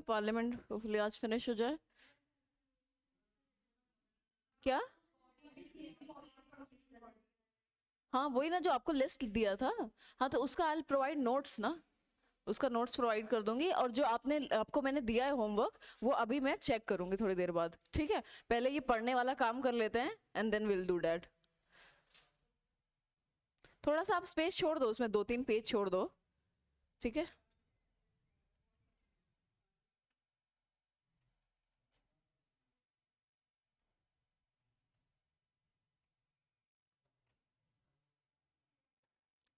Parliament hopefully आज finish हो जाए। क्या? हाँ वही ना जो आपको लिस्ट दिया था। हाँ तो उसका आई प्रोवाइड नोट्स ना, उसका नोट्स प्रोवाइड कर दूंगी। और जो आपको मैंने दिया है होमवर्क वो अभी मैं चेक करूंगी थोड़ी देर बाद, ठीक है? पहले ये पढ़ने वाला काम कर लेते हैं and then will do that. थोड़ा सा आप स्पेस छोड़ दो उसमें, 2-3 पेज छोड़ दो, ठीक है?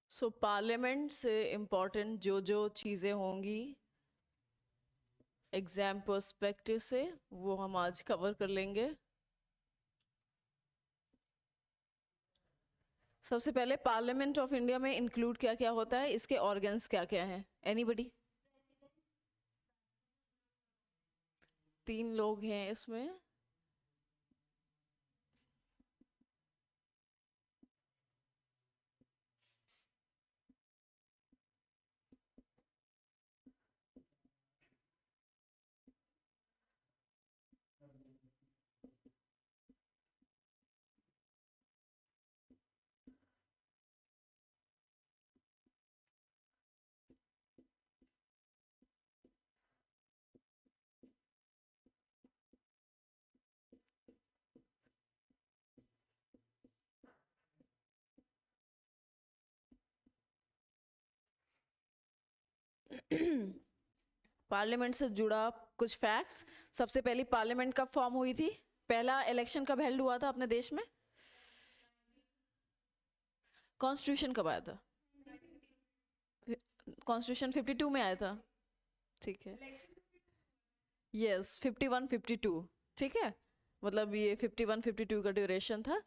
सो पार्लियामेंट से इम्पोर्टेंट जो जो चीज़ें होंगी एग्जाम पर्सपेक्टिव से वो हम आज कवर कर लेंगे। सबसे पहले पार्लियामेंट ऑफ इंडिया में इंक्लूड क्या क्या होता है, इसके ऑर्गन्स क्या क्या हैं? एनीबडी? 3 लोग हैं इसमें। पार्लियामेंट से जुड़ा कुछ फैक्ट्स। सबसे पहली पार्लियामेंट कब फॉर्म हुई थी? पहला इलेक्शन कब हेल्ड हुआ था अपने देश में? कॉन्स्टिट्यूशन कब आया था? कॉन्स्टिट्यूशन 52 में आया था, ठीक है? यस 51-52, ठीक है। मतलब ये 51-52 का ड्यूरेशन था।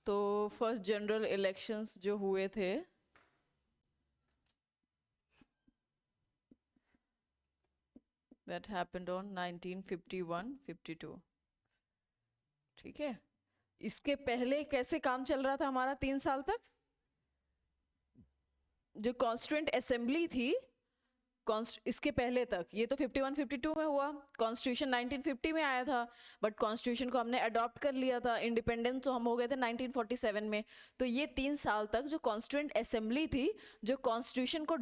तो फर्स्ट जनरल इलेक्शंस जो हुए थे that happened on 1951-52, ठीक है? इसके पहले कैसे काम चल रहा था हमारा 3 साल तक? जो कॉन्स्टिट्यूंट असेंबली थी, इसके पहले तक ये तो 51-52 में हुआ, कॉन्स्टिट्यूशन 1950 में आया था, बट कॉन्स्टिट्यूशन को हमने अडॉप्ट कर लिया था, इंडिपेंडेंस तो हम हो गए थे 1947 में। तो ये 3 साल तक जो कॉन्स्टिट्यूंट असेंबली थी, जो कॉन्स्टिट्यूशन को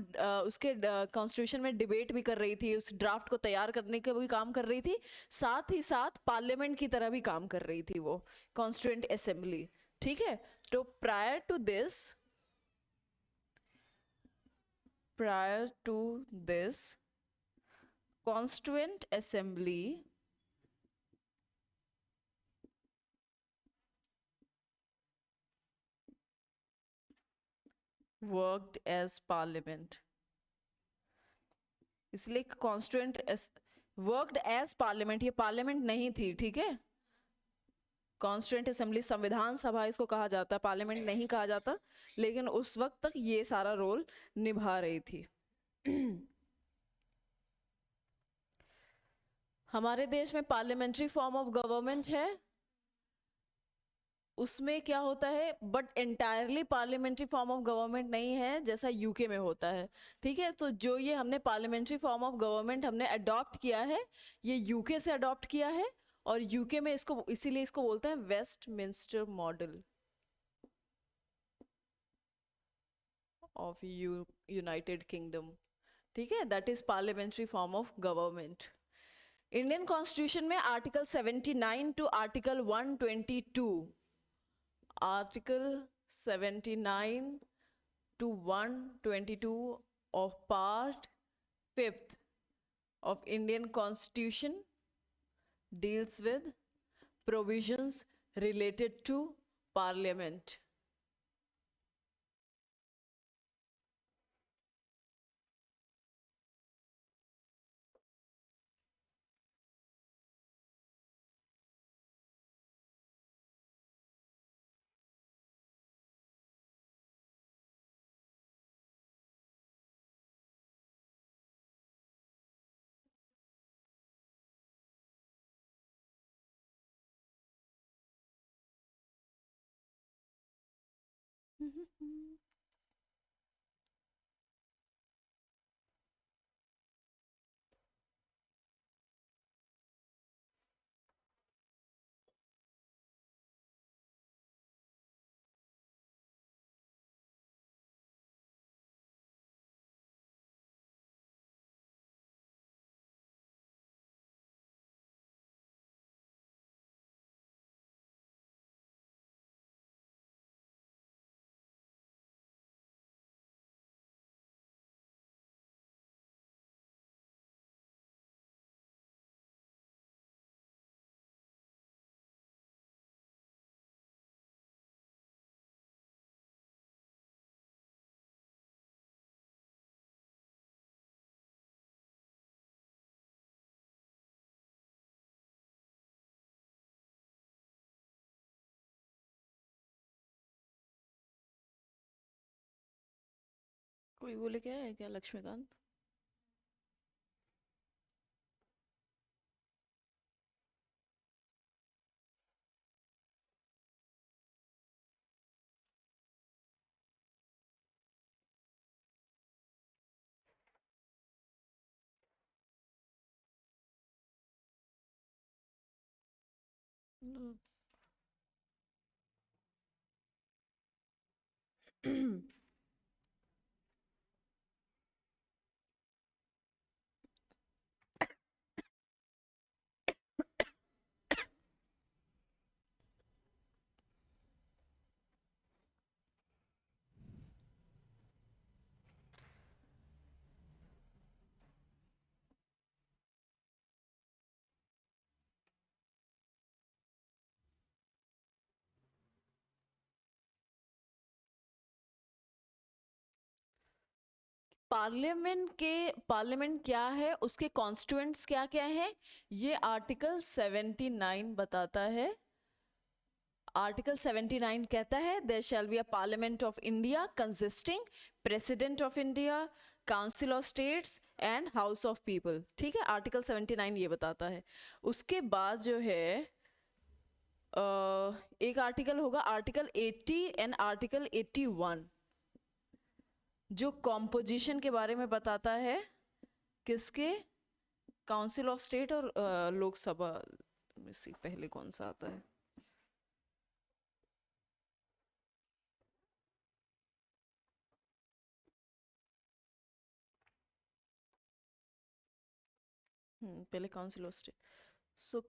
उसके कॉन्स्टिट्यूशन में डिबेट भी कर रही थी, उस ड्राफ्ट को तैयार करने का भी काम कर रही थी, साथ ही साथ पार्लियामेंट की तरह भी काम कर रही थी वो कॉन्स्टिट्यूंट असेंबली, ठीक है? तो prior to this constituent assembly worked as parliament। इसलिए कॉन्स्टिट्यूंट वर्कड एज पार्लियामेंट, ये पार्लियामेंट नहीं थी, ठीक है? कॉन्स्टिट्यूंट असेंबली संविधान सभा इसको कहा जाता है, पार्लियामेंट नहीं कहा जाता, लेकिन उस वक्त तक ये सारा रोल निभा रही थी। हमारे देश में पार्लियामेंट्री फॉर्म ऑफ गवर्नमेंट है, उसमें क्या होता है, but entirely parliamentary form of government नहीं है जैसा यूके में होता है, ठीक है? तो जो ये हमने पार्लियामेंट्री फॉर्म ऑफ गवर्नमेंट हमने अडॉप्ट किया है, ये यूके से अडॉप्ट किया है, और यूके में इसको इसीलिए इसको बोलते हैं Westminster model of United Kingdom, ठीक है? That is parliamentary form of government. Indian constitution में article 79 to article 122, article 79 to 122 of part 5th of Indian Constitution deals with provisions related to Parliament। कोई बोले क्या है क्या लक्ष्मीकांत? पार्लियामेंट क्या है, उसके कॉन्स्टिट्यूएंट्स क्या क्या है, ये आर्टिकल 79 बताता है। आर्टिकल 79 कहता है there shall be a parliament of India consisting president of India, council of states and house of people. ठीक है, आर्टिकल 79 ये बताता है। उसके बाद जो है एक आर्टिकल होगा आर्टिकल 80 एंड आर्टिकल 81, जो कॉम्पोजिशन के बारे में बताता है। किसके? काउंसिल ऑफ स्टेट और लोकसभा में से पहले कौन सा आता है? पहले council of state. So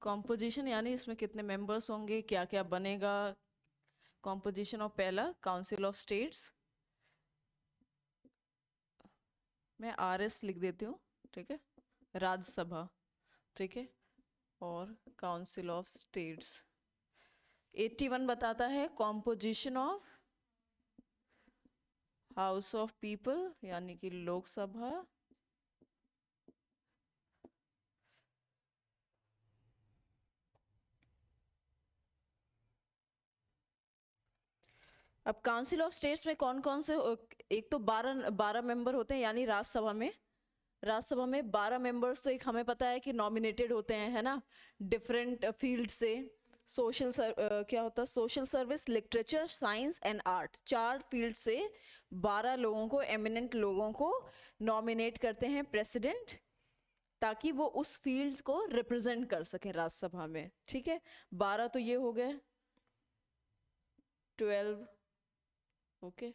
composition यानी इसमें कितने मेंबर्स होंगे, क्या क्या बनेगा। कॉम्पोजिशन ऑफ पहला काउंसिल ऑफ स्टेट्स, मैं RS लिख देती हूँ, ठीक है, राज्यसभा, ठीक है, और काउंसिल ऑफ स्टेट्स। 81 बताता है composition of house of people यानी कि लोकसभा, अब काउंसिल ऑफ स्टेट्स में कौन कौन से, एक तो 12 मेंबर होते हैं, यानी राज्यसभा में 12 मेंबर्स, तो एक हमें पता है कि नॉमिनेटेड होते हैं, है ना, डिफरेंट फील्ड से। क्या होता है, social service, literature, science and art, 4 field से 12 लोगों को, एमिनेंट लोगों को नॉमिनेट करते हैं प्रेसिडेंट, ताकि वो उस फील्ड को रिप्रेजेंट कर सकें राज्यसभा में। ठीक है, 12 तो ये हो गए, 12, ओके,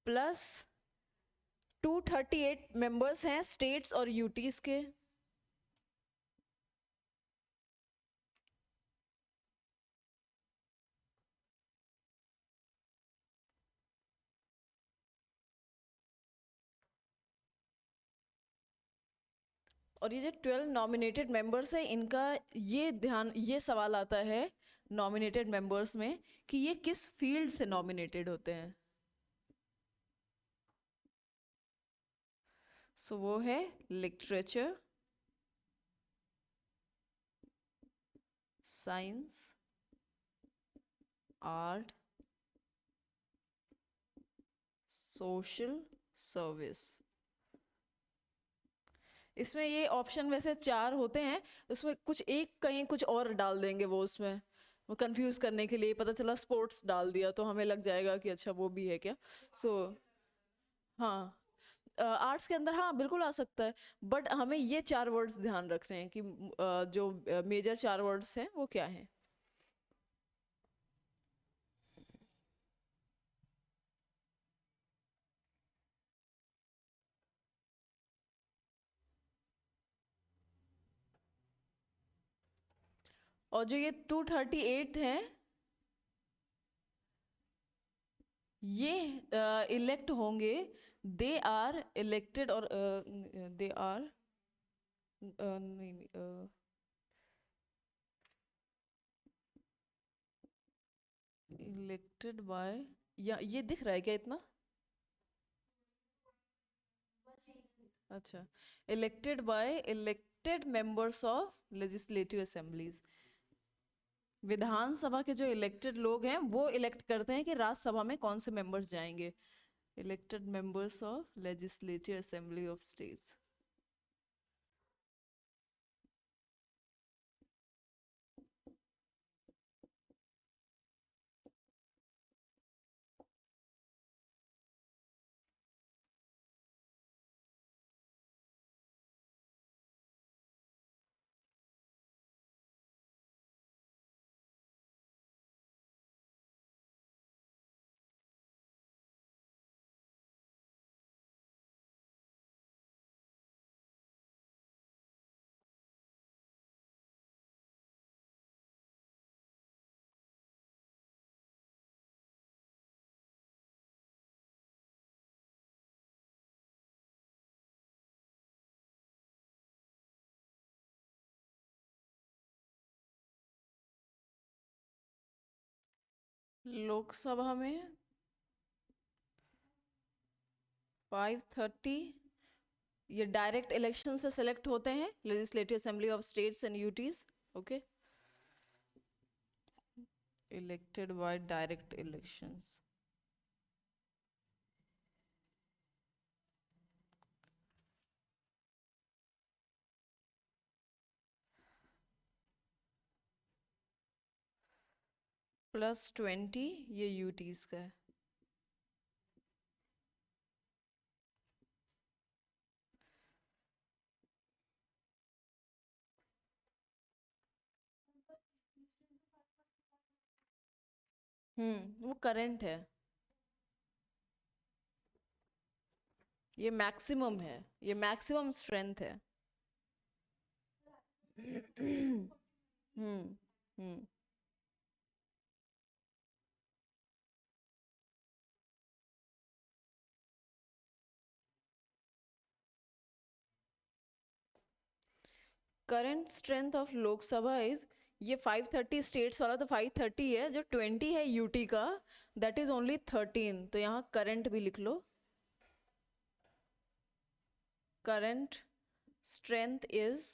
प्लस 238 मेंबर्स हैं स्टेट्स और यूटीज के। और ये जो 12 नॉमिनेटेड मेंबर्स है, इनका ये सवाल आता है नॉमिनेटेड मेंबर्स में कि ये किस फील्ड से नॉमिनेटेड होते हैं। सो वो है literature, science, art, social service. इसमें ये ऑप्शन वैसे 4 होते हैं, उसमें कुछ एक कहीं कुछ और डाल देंगे वो, उसमें वो कंफ्यूज करने के लिए, पता चला स्पोर्ट्स डाल दिया तो हमें लग जाएगा कि अच्छा वो भी है क्या। सो हाँ, आर्ट्स के अंदर हाँ बिल्कुल आ सकता है, बट हमें ये 4 वर्ड्स ध्यान रखने हैं कि जो मेजर 4 वर्ड्स हैं वो क्या हैं। और जो ये 238 हैं, ये इलेक्ट होंगे, दे आर इलेक्टेड, और दे आर नहीं, इलेक्टेड बाय, या ये दिख रहा है क्या इतना? अच्छा, elected by elected members of legislative assemblies. विधानसभा के जो इलेक्टेड लोग हैं वो इलेक्ट करते हैं कि राज्यसभा में कौन से मेंबर्स जाएंगे। Elected members of legislative assembly of states. Lok Sabha में 530 ये डायरेक्ट इलेक्शन से सिलेक्ट होते हैं, legislative assembly of states and UTs. Okay, elected by direct elections. +20 ये यूटीज का है। वो करंट है, ये मैक्सिमम है, ये मैक्सिमम स्ट्रेंथ है। Hmm hmm current strength of Lok Sabha is, ये 530 स्टेट्स वाला तो 530 है, जो 20 है यूटी का दैट इज ओनली 13, तो यहाँ करंट भी लिख लो। करंट स्ट्रेंथ इज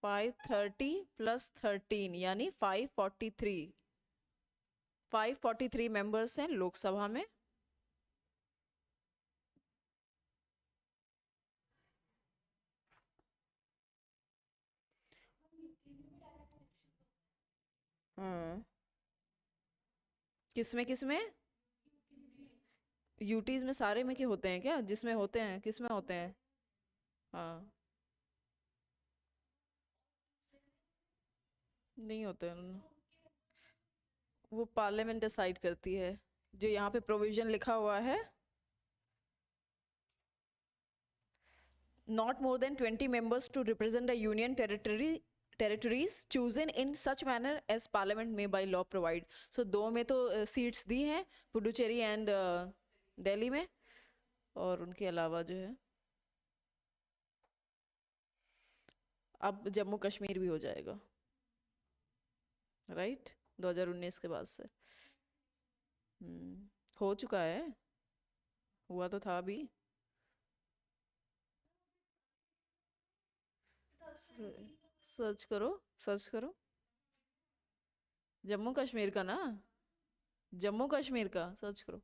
530 + 13 यानी 543। 543 मेंबर्स हैं लोकसभा में। हाँ, किसमें किसमें? यूटीज में सारे में के होते हैं क्या? जिसमें होते हैं किसमें होते हैं? हाँ, नहीं होते हैं। वो पार्लियामेंट डिसाइड करती है, जो यहाँ पे प्रोविजन लिखा हुआ है, not more than 20 members to represent a union territories chosen in such manner as parliament may by law provide। so दो में तो सीट्स दी हैं, पुडुचेरी एंड दिल्ली में, और उनके अलावा जो है अब जम्मू कश्मीर भी हो जाएगा, राइट? 2019 के बाद से हो चुका है, हुआ तो था अभी। सर्च करो, सर्च करो, जम्मू कश्मीर का ना, जम्मू कश्मीर का सर्च करो।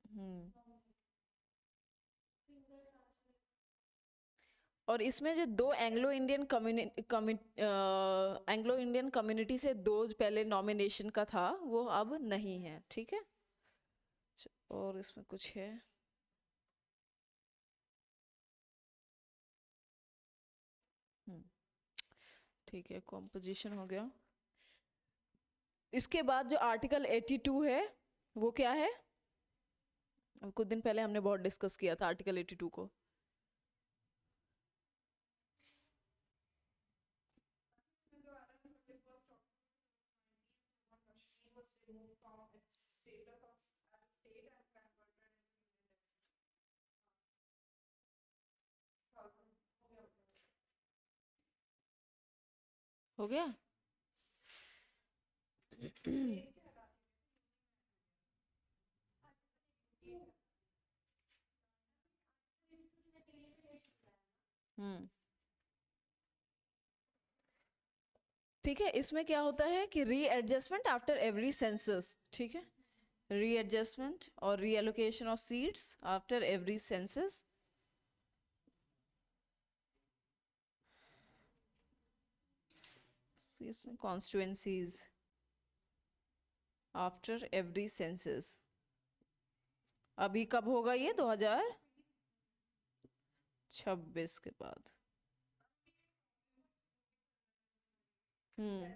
हम्म और इसमें जो दो Anglo Indian Anglo Indian community से दो पहले नॉमिनेशन का था, वो अब नहीं है, ठीक है? और इसमें कुछ है? हम्म, ठीक है, कॉम्पोजिशन हो गया। इसके बाद जो आर्टिकल 82 है वो क्या है? कुछ दिन पहले हमने बहुत डिस्कस किया था आर्टिकल 82 को। हो गया। हम्म। ठीक है, इसमें क्या होता है कि रीएडजस्टमेंट आफ्टर एवरी सेंसस, ठीक है, रीएडजस्टमेंट और reallocation of seats after every census, constituencies after every census. अभी कब होगा ये? 2026 के बाद। हम्म।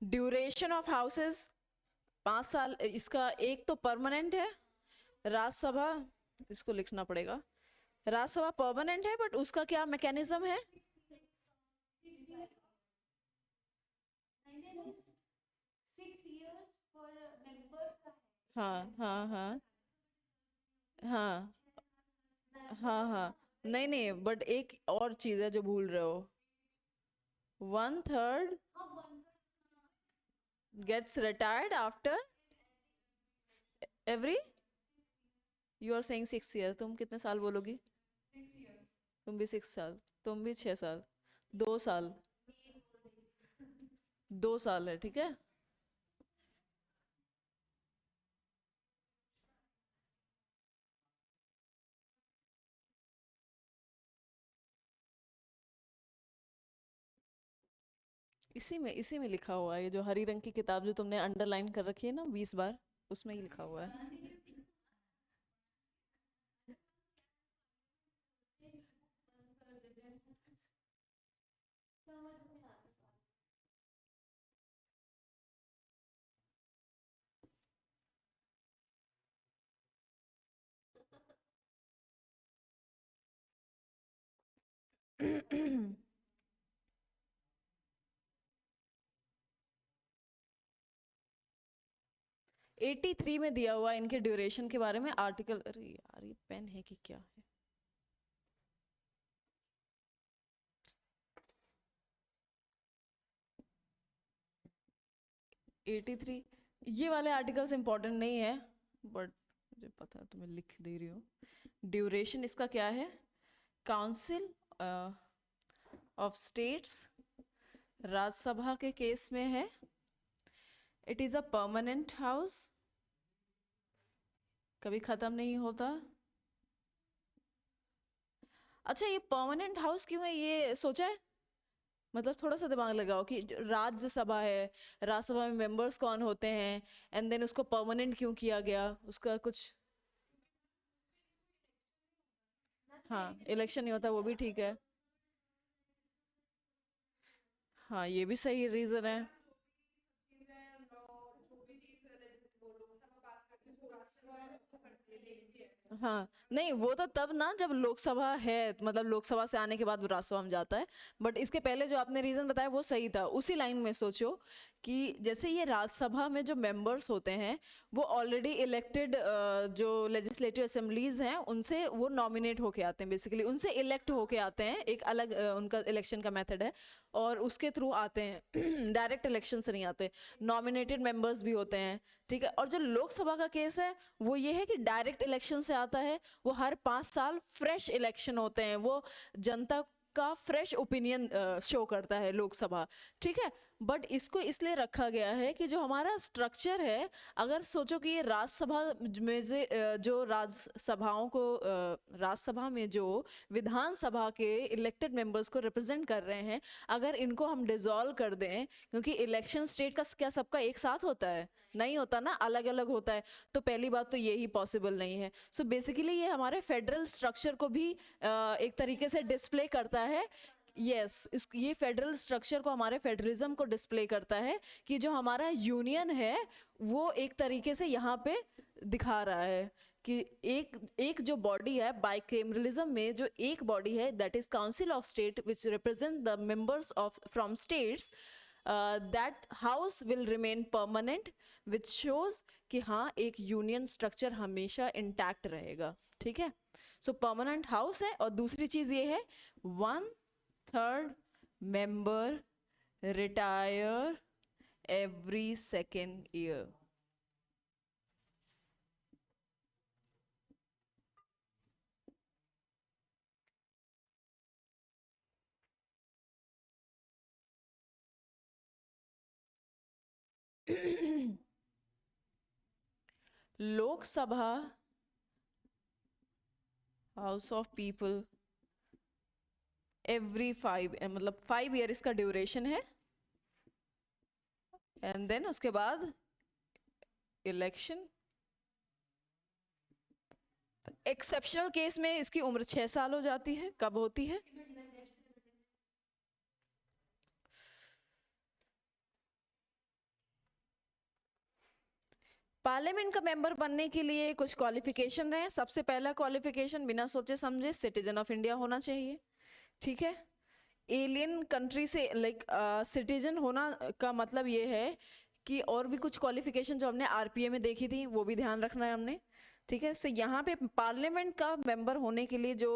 ड्यूरेशन ऑफ हाउसेस 5 साल। इसका एक तो परमानेंट है, राज्यसभा, इसको लिखना पड़ेगा, राज्यसभा परमानेंट है, बट उसका क्या मैकेनिज्म है? हाँ हाँ हाँ हाँ हाँ हाँ। नहीं नहीं, बट एक और चीज है जो भूल रहे हो, 1/3 gets retired after every, you are saying 6 year, तुम कितने साल बोलोगी? तुम भी 6 साल, तुम भी 6 साल, 2 साल, 2 साल है, ठीक है। इसी में लिखा हुआ है, ये जो हरी रंग की किताब जो तुमने अंडरलाइन कर रखी है ना 20 बार, उसमें ही लिखा हुआ है। हम्म। 83 में दिया हुआ है इनके ड्यूरेशन के बारे में आर्टिकल। अरे यार, ये पेन है कि क्या है? 83, ये वाले आर्टिकल्स इंपॉर्टेंट नहीं है, बट मुझे पता है तो मैं लिख दे रही हूँ। ड्यूरेशन इसका क्या है? काउंसिल ऑफ स्टेट्स, राज्यसभा के केस में है, it is a permanent house, कभी ख़त्म नहीं होता। अच्छा, ये परमानेंट हाउस क्यों है, ये सोचा है? मतलब थोड़ा सा दिमाग लगाओ कि राज्यसभा है, राज्यसभा में मेंबर्स कौन होते हैं, एंड देन उसको परमानेंट क्यों किया गया, उसका कुछ। हाँ, इलेक्शन नहीं होता, वो भी ठीक है। हाँ, ये भी सही रीजन है। हाँ, नहीं वो तो तब ना जब लोकसभा है, मतलब लोकसभा से आने के बाद वो राज्यसभा में जाता है। बट इसके पहले जो आपने रीजन बताया वो सही था, उसी लाइन में सोचो कि जैसे ये राज्यसभा में जो मेंबर्स होते हैं वो ऑलरेडी इलेक्टेड, जो लेजिस्लेटिव असेंबलीज हैं उनसे वो नॉमिनेट होके आते हैं, बेसिकली उनसे इलेक्ट होके आते हैं, एक अलग उनका इलेक्शन का मेथड है, और उसके थ्रू आते हैं डायरेक्ट इलेक्शन से नहीं आते, नॉमिनेटेड मेंबर्स भी होते हैं, ठीक है। और जो लोकसभा का केस है वो ये है कि डायरेक्ट इलेक्शन से आता है, वो हर 5 साल फ्रेश इलेक्शन होते हैं, वो जनता का फ्रेश ओपिनियन शो करता है लोकसभा, ठीक है। बट इसको इसलिए रखा गया है कि जो हमारा स्ट्रक्चर है, अगर सोचो कि ये राज्यसभा में जो राज्यसभाओं को राज्यसभा में जो विधानसभा के इलेक्टेड मेंबर्स को रिप्रेजेंट कर रहे हैं, अगर इनको हम डिसॉल्व कर दें, क्योंकि इलेक्शन स्टेट का क्या सबका एक साथ होता है? नहीं होता ना, अलग अलग होता है। तो पहली बात तो यही पॉसिबल नहीं है। सो बेसिकली ये हमारे फेडरल स्ट्रक्चर को भी एक तरीके से डिस्प्ले करता है। यस, ये फेडरल स्ट्रक्चर को, हमारे फेडरलिज्म को डिस्प्ले करता है कि जो हमारा यूनियन है वो एक तरीके से यहाँ पे दिखा रहा है कि एक एक जो बॉडी है बाइकेमरलिज्म में, जो एक बॉडी है that is council of state which represent the members of from states, that house will remain permanent, which shows कि हाँ एक यूनियन स्ट्रक्चर हमेशा इंटैक्ट रहेगा, ठीक है। सो परमानेंट हाउस है, और दूसरी चीज ये है 1/3 member retire every second year। Lok Sabha house of people every 5 मतलब 5 ईयर इसका ड्यूरेशन है, एंड देन उसके बाद इलेक्शन। एक्सेप्शनल केस में इसकी उम्र 6 साल हो जाती है। कब होती है? पार्लियामेंट का मेंबर बनने के लिए कुछ क्वालिफिकेशन है। सबसे पहला क्वालिफिकेशन बिना सोचे समझे सिटीजन ऑफ इंडिया होना चाहिए, ठीक है। एलियन कंट्री से लाइक सिटीजन होना का मतलब ये है कि और भी कुछ क्वालिफिकेशन जो हमने आरपीए में देखी थी वो भी ध्यान रखना है हमने, ठीक है। सो यहाँ पे पार्लियामेंट का मेंबर होने के लिए जो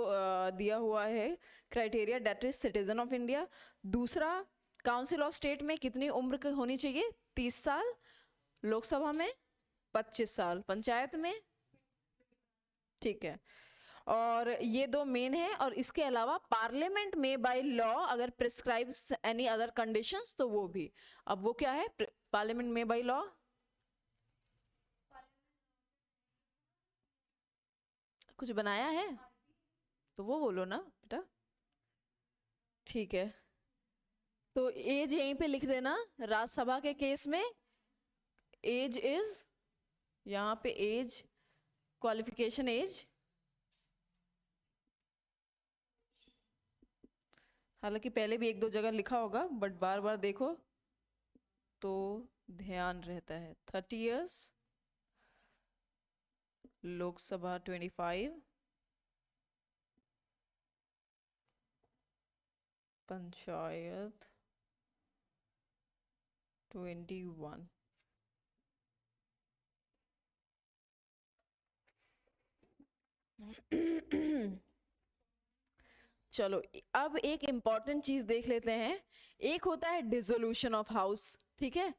दिया हुआ है criteria, that is citizen of India. दूसरा, काउंसिल ऑफ स्टेट में कितनी उम्र की होनी चाहिए? 30 साल। लोकसभा में 25 साल। पंचायत में, ठीक है। और ये दो मेन है। और इसके अलावा पार्लियामेंट में बाय लॉ अगर प्रिस्क्राइब्स एनी अदर कंडीशंस तो वो भी। अब वो क्या है पार्लियामेंट में बाय लॉ? कुछ बनाया है तो वो बोलो ना बेटा, ठीक है। तो एज यहीं पे लिख देना। राज्यसभा के केस में एज इज, यहाँ पे एज, क्वालिफिकेशन एज, हालांकि पहले भी 1-2 जगह लिखा होगा बट बार बार देखो तो ध्यान रहता है। 30 इयर्स, लोकसभा 25, पंचायत 21। चलो अब एक इंपॉर्टेंट चीज देख लेते हैं। एक होता है डिसोल्यूशन ऑफ हाउस, ठीक है।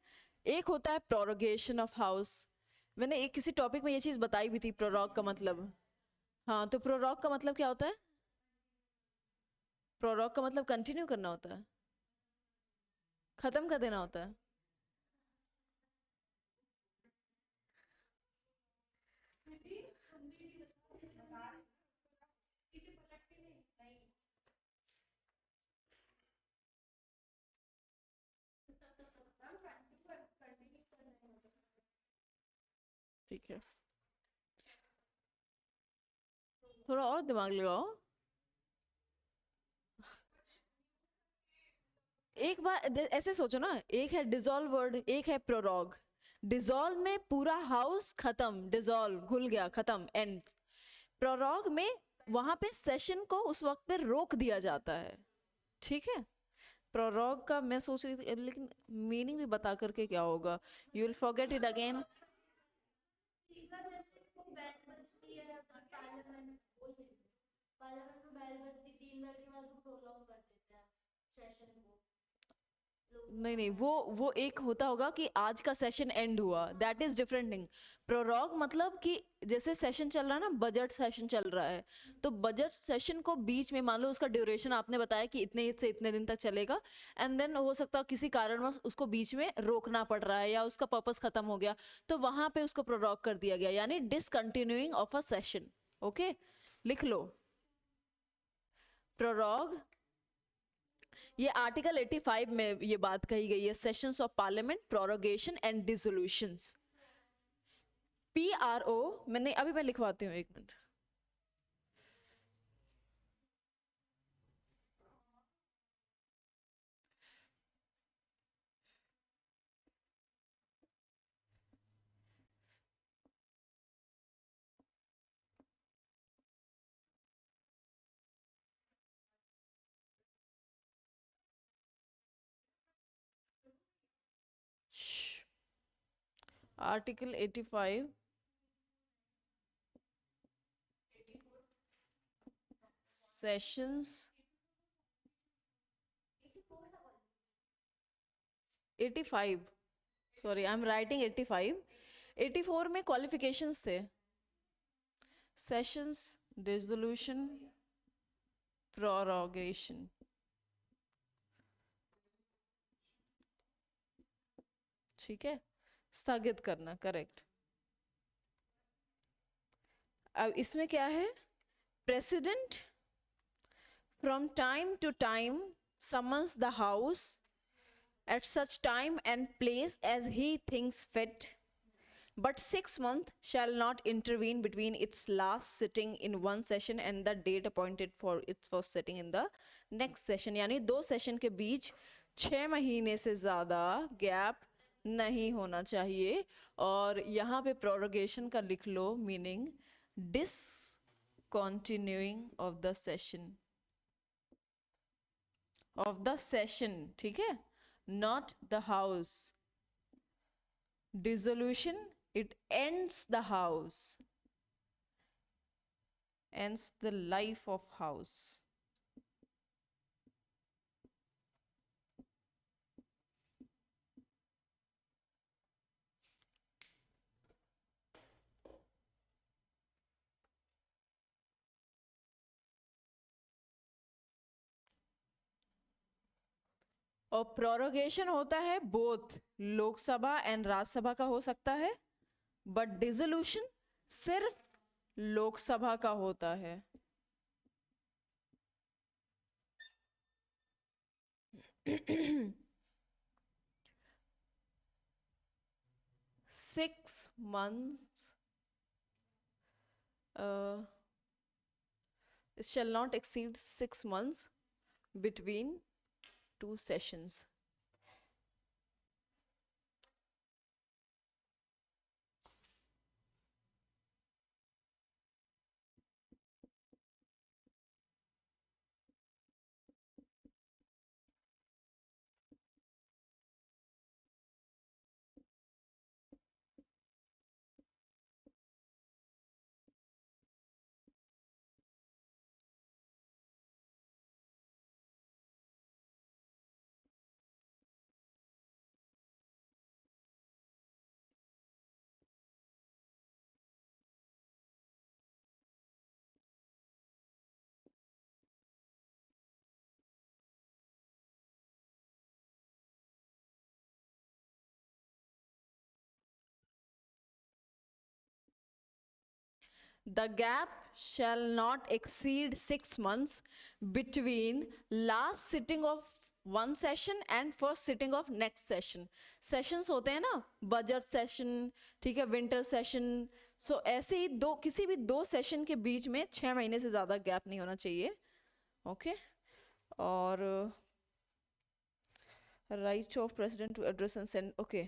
एक होता है प्रोरोगेशन ऑफ हाउस। मैंने एक किसी टॉपिक में ये चीज बताई भी थी, प्रोरोग का मतलब। हाँ, तो प्रोरोग का मतलब क्या होता है? प्रोरोग का मतलब कंटिन्यू करना होता है, खत्म कर देना होता है। ठीक है, थोड़ा और दिमाग लगाओ। एक बार ऐसे सोचो ना, एक है डिसॉल्व वर्ड, एक है प्रोरोग। डिसॉल्व में पूरा हाउस खत्म, डिसॉल्व घुल गया, खत्म, एंड। प्रोरोग में वहां पे सेशन को उस वक्त पे रोक दिया जाता है, ठीक है। प्रोरोग का मैं सोच रही थी लेकिन मीनिंग भी बता करके क्या होगा, you will forget it again. नहीं नहीं, वो एक होता होगा कि आज का सेशन एंड हुआ, that is different thing. Prorogue मतलब कि जैसे सेशन चल रहा है ना, बजट सेशन चल रहा है, तो बजट सेशन को बीच में मान लो उसका ड्यूरेशन आपने बताया कि इतने से इतने दिन तक चलेगा, एंड देन हो सकता है किसी कारणवश उसको बीच में रोकना पड़ रहा है या उसका पर्पस खत्म हो गया, तो वहां पे उसको प्रोरोग कर दिया गया, यानी discontinuing of a session. Okay, लिख लो प्रोरोग। ये आर्टिकल 85 में ये बात कही गई है, sessions of parliament, prorogation and dissolutions. PRO, मैंने अभी मैं लिखवाती हूँ, एक minute. Article 85 sessions 85, sorry I am writing 85। 84 में क्वालिफिकेशंस थे, सेशंस, डिसोल्यूशन, प्रोरोगेशन, ठीक है। स्थगित करना, करेक्ट। अब इसमें क्या है, president from time to time summons the house at such time and place as he thinks fit, but 6 months shall not intervene between its last sitting in one session and the date appointed for its first sitting in the next session। यानी 2 session के बीच 6 महीने से ज़्यादा gap नहीं होना चाहिए। और यहाँ पे प्रोरोगेशन का लिख लो meaning discontinuing of the session, ठीक है, not the house। dissolution, it ends the house, ends the life of house। और प्रोरोगेशन होता है बोथ लोकसभा एंड राज्यसभा का हो सकता है, बट डिसोल्यूशन सिर्फ लोकसभा का होता है। Six months it shall not exceed 6 months between 2 sessions। The gap shall not exceed 6 months between last sitting of one session and first sitting of next session। Sessions होते हैं ना, बजट सेशन, ठीक है, winter session. सो ऐसे ही दो, किसी भी 2 session के बीच में 6 महीने से ज़्यादा गैप नहीं होना चाहिए। ओके। और right of president to address and send, okay.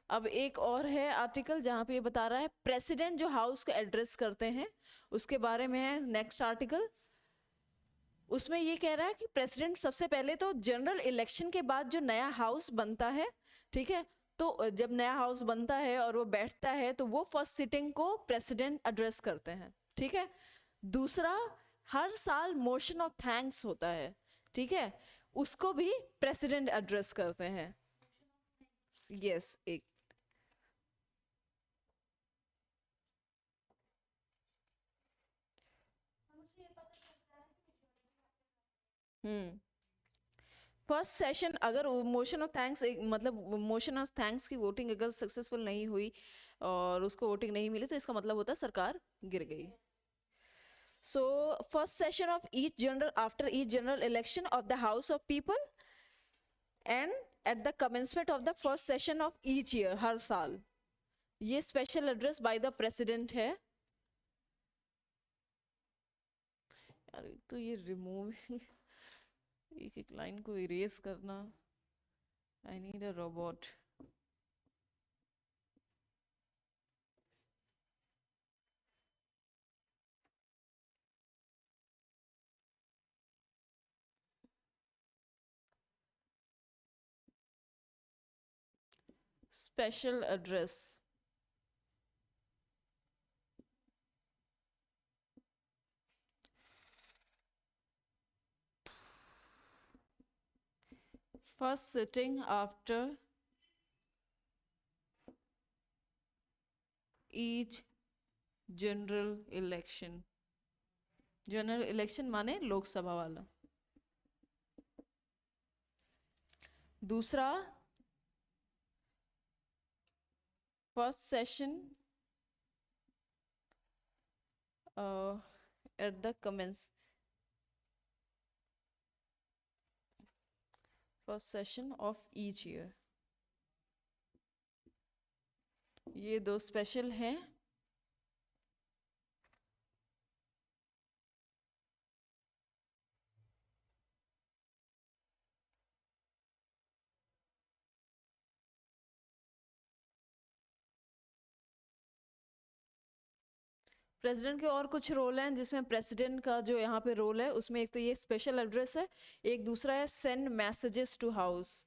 अब एक और है आर्टिकल जहाँ पे ये बता रहा है प्रेसिडेंट जो हाउस को एड्रेस करते हैं उसके बारे में है नेक्स्ट आर्टिकल। उसमें ये कह रहा है कि प्रेसिडेंट सबसे पहले तो जनरल इलेक्शन के बाद जो नया हाउस बनता है, ठीक है, तो जब नया हाउस बनता है और वो बैठता है तो वो फर्स्ट सिटिंग को प्रेसिडेंट एड्रेस करते हैं, ठीक है। दूसरा, हर साल मोशन ऑफ थैंक्स होता है, ठीक है, उसको भी प्रेसिडेंट एड्रेस करते हैं। यस, एक फर्स्ट सेशन अगर मोशन ऑफ थैंक्स, मतलब मोशन ऑफ थैंक्स की वोटिंग अगर सक्सेसफुल नहीं हुई और उसको वोटिंग नहीं मिली तो इसका मतलब होता है सरकार गिर गई। So first session of each general after each general election of the house of people and at the commencement of the first session of each year, हर साल। ये special address by the president है। अरे तो ये remove एक एक line को इरेज करना, I need a robot. Special address, first sitting after each general election। General election माने लोकसभा वाला। दूसरा, first session at the commence first session of each year. ये दो स्पेशल हैं. प्रेसिडेंट के और कुछ रोल हैं, जिसमें प्रेसिडेंट का जो यहाँ पे रोल है उसमें एक तो ये स्पेशल एड्रेस है, एक दूसरा है send messages to house.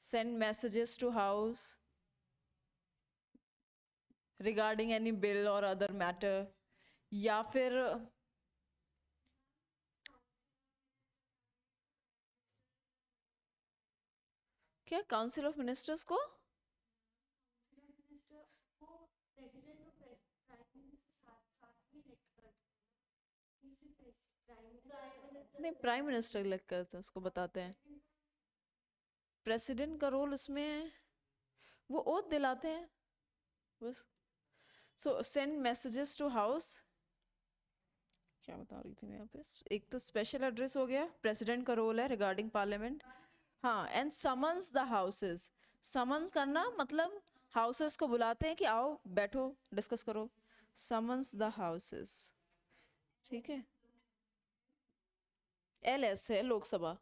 Send messages to house regarding any bill और अदर मैटर, या फिर क्या काउंसिल ऑफ मिनिस्टर्स को नहीं प्राइम मिनिस्टर इलेक्ट करते हैं, उसको बताते हैं. प्रेसिडेंट का रोल उसमें वो ओथ दिलाते हैं बस. So send messages to house, क्या बता रही थी मैं यहाँ पे, एक तो स्पेशल एड्रेस हो गया, प्रेसिडेंट का रोल है रिगार्डिंग पार्लियामेंट. हाँ, एंड समन्स द हाउसेस. समन करना मतलब हाउसेस को बुलाते हैं कि आओ बैठो डिस्कस करो. Summons the houses. ठीक है. LS है लोकसभा.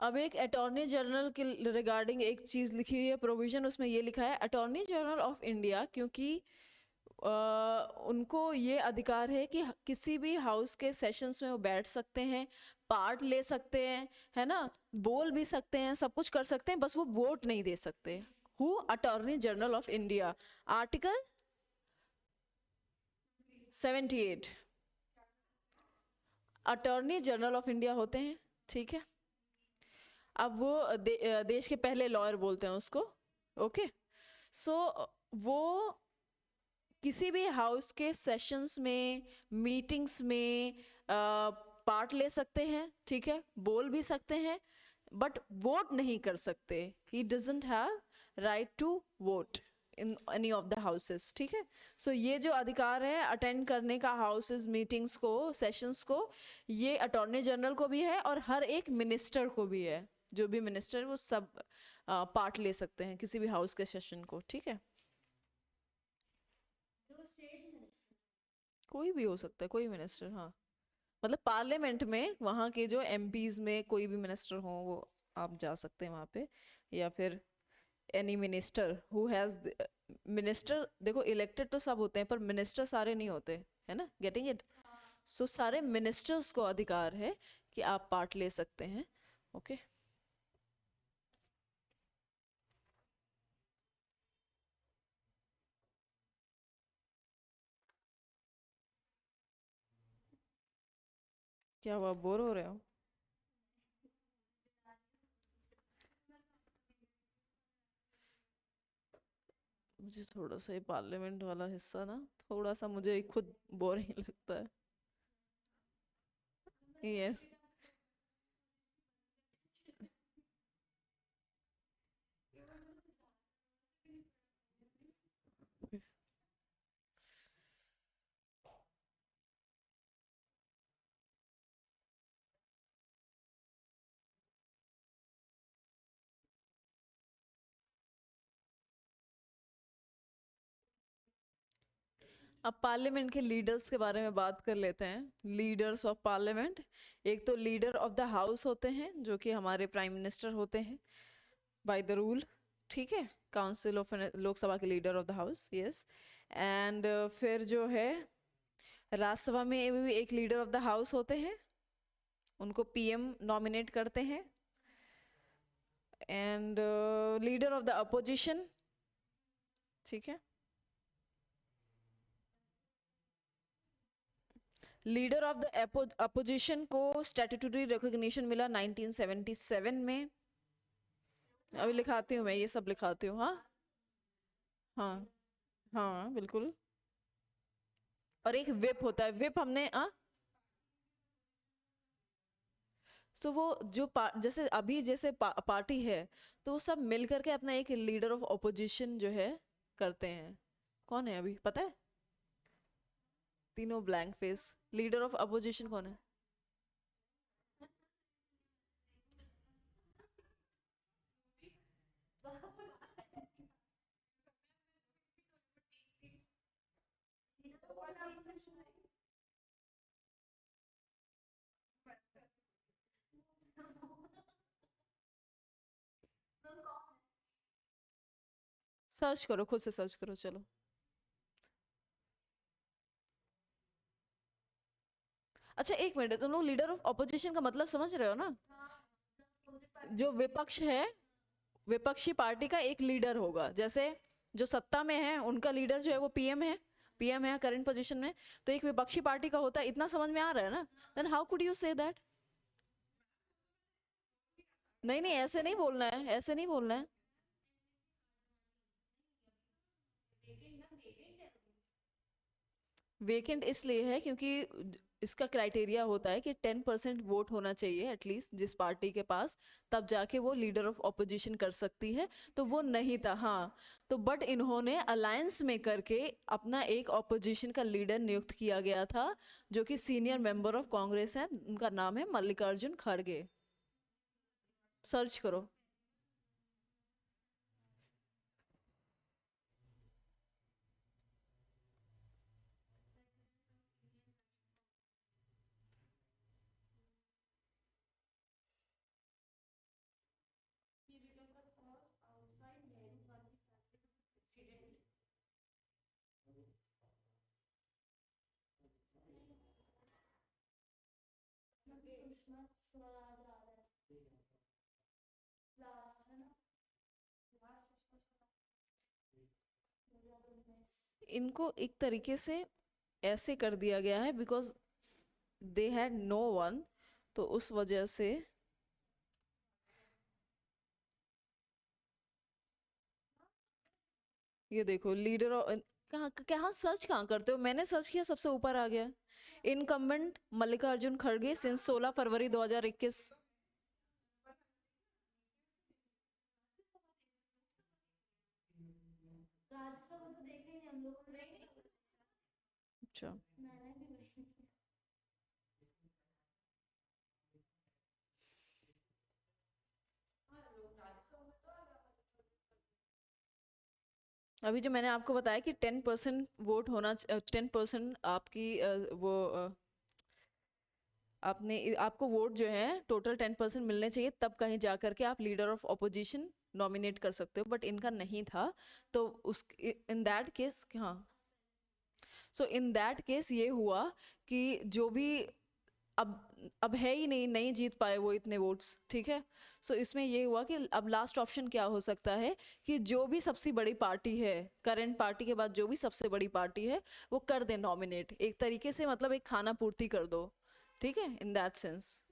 अब एक अटॉर्नी जनरल के रिगार्डिंग एक चीज लिखी हुई है प्रोविजन, उसमें ये लिखा है अटॉर्नी जनरल ऑफ इंडिया, क्योंकि उनको ये अधिकार है कि किसी भी हाउस के सेशंस में वो बैठ सकते हैं, पार्ट ले सकते हैं, है ना, बोल भी सकते हैं, सब कुछ कर सकते हैं, बस वो वोट नहीं दे सकते. Who? Attorney general of India. Article 78 attorney general of India होते हैं. ठीक है. अब वो देश के पहले लॉयर बोलते हैं उसको. ओके. सो वो किसी भी हाउस के सेशंस में, मीटिंग्स में पार्ट ले सकते हैं. ठीक है. बोल भी सकते हैं, बट वोट नहीं कर सकते. He doesn't have right to vote in any of the houses. ठीक है. सो ये जो अधिकार है अटेंड करने का हाउसेस मीटिंग्स को, सेशंस को, ये अटॉर्नी जनरल को भी है और हर एक मिनिस्टर को भी है. जो भी मिनिस्टर वो सब पार्ट ले सकते हैं किसी भी हाउस के सेशन को. ठीक है. कोई भी हो सकता है, कोई मिनिस्टर. हाँ, मतलब पार्लियामेंट में वहाँ के जो MPs में कोई भी मिनिस्टर हो वो आप जा सकते हैं वहाँ पे. या फिर any minister who has, minister देखो इलेक्टेड तो सब होते हैं पर मिनिस्टर सारे नहीं होते, है ना. Getting it. सो सारे मिनिस्टर्स को अधिकार है कि आप पार्ट ले सकते हैं. ओके. क्या हुआ, बोर हो रहे हो? मुझे थोड़ा सा ये पार्लियामेंट वाला हिस्सा ना थोड़ा सा मुझे खुद बोरिंग लगता है. यस. अब पार्लियामेंट के लीडर्स के बारे में बात कर लेते हैं. लीडर्स ऑफ पार्लियामेंट, एक तो लीडर ऑफ द हाउस होते हैं जो कि हमारे प्राइम मिनिस्टर होते हैं बाय द रूल. ठीक है. काउंसिल ऑफ लोकसभा के leader of the house. Yes. And फिर जो है राज्यसभा में भी एक लीडर ऑफ द हाउस होते हैं, उनको PM नॉमिनेट करते हैं. And leader of the opposition. ठीक है. लीडर ऑफ द अपोजिशन को स्टैट्यूटरी रिकॉग्निशन मिला 1977 में। अभी लिखाती हूँ, मैं ये सब लिखाती हूँ। हाँ हाँ हाँ बिल्कुल। और एक विप होता है, विप हमने तो वो जो जैसे अभी जैसे पार्टी है, तो वो सब मिल करके अपना एक लीडर ऑफ ऑपोजिशन जो है करते हैं। कौन है अभी पता है? तीनों blank face. Leader of opposition कौन है? सर्च करो, खुद से सर्च करो, चलो। अच्छा एक मिनट, तुम लोग लीडर ऑफ ऑपोजिशन का मतलब समझ रहे हो ना? जो विपक्ष है, विपक्षी पार्टी का एक लीडर होगा। जैसे जो सत्ता में है उनका लीडर जो है वो पीएम है, पीएम है करंट पोजीशन में। तो एक विपक्षी पार्टी का होता है, इतना समझ में आ रहा है ना? Then how could you say that? नहीं नहीं, ऐसे नहीं बोलना है, ऐसे नहीं बोलना है। वेकेंट इसलिए है क्योंकि इसका क्राइटेरिया होता है कि 10% वोट होना चाहिए एटलीस्ट जिस पार्टी के पास, तब जाके वो लीडर ऑफ ऑपोजिशन कर सकती है। तो वो नहीं था। हाँ, तो बट इन्होंने अलायंस में करके अपना एक ऑपोजिशन का लीडर नियुक्त किया गया था, जो कि सीनियर मेंबर ऑफ कांग्रेस है। उनका नाम है मल्लिकार्जुन खड़गे। सर्च करो। इनको एक तरीके से ऐसे कर दिया गया है because they had no one, तो उस वजह से। ये देखो लीडर, कहाँ कहाँ सर्च कहाँ करते हो? मैंने सर्च किया, सबसे ऊपर आ गया इनकम्बेंट मल्लिकार्जुन खड़गे सिंस 16 फरवरी 2021। अच्छा, अभी जो मैंने आपको बताया कि 10% वोट होना, 10% आपकी वो आपने आपको वोट जो है टोटल 10% मिलने चाहिए, तब कहीं जा करके आप लीडर ऑफ ऑपोजिशन नॉमिनेट कर सकते हो। बट इनका नहीं था, तो उस इन दैट केस, हाँ, सो इन दैट केस ये हुआ कि जो भी अब है ही नहीं, नहीं जीत पाए वो इतने वोट्स, ठीक है। सो इसमें ये हुआ कि अब लास्ट ऑप्शन क्या हो सकता है कि जो भी सबसे बड़ी पार्टी है, करंट पार्टी के बाद जो भी सबसे बड़ी पार्टी है, वो कर दे नॉमिनेट, एक तरीके से मतलब एक खाना पूर्ति कर दो, ठीक है, इन दैट सेंस।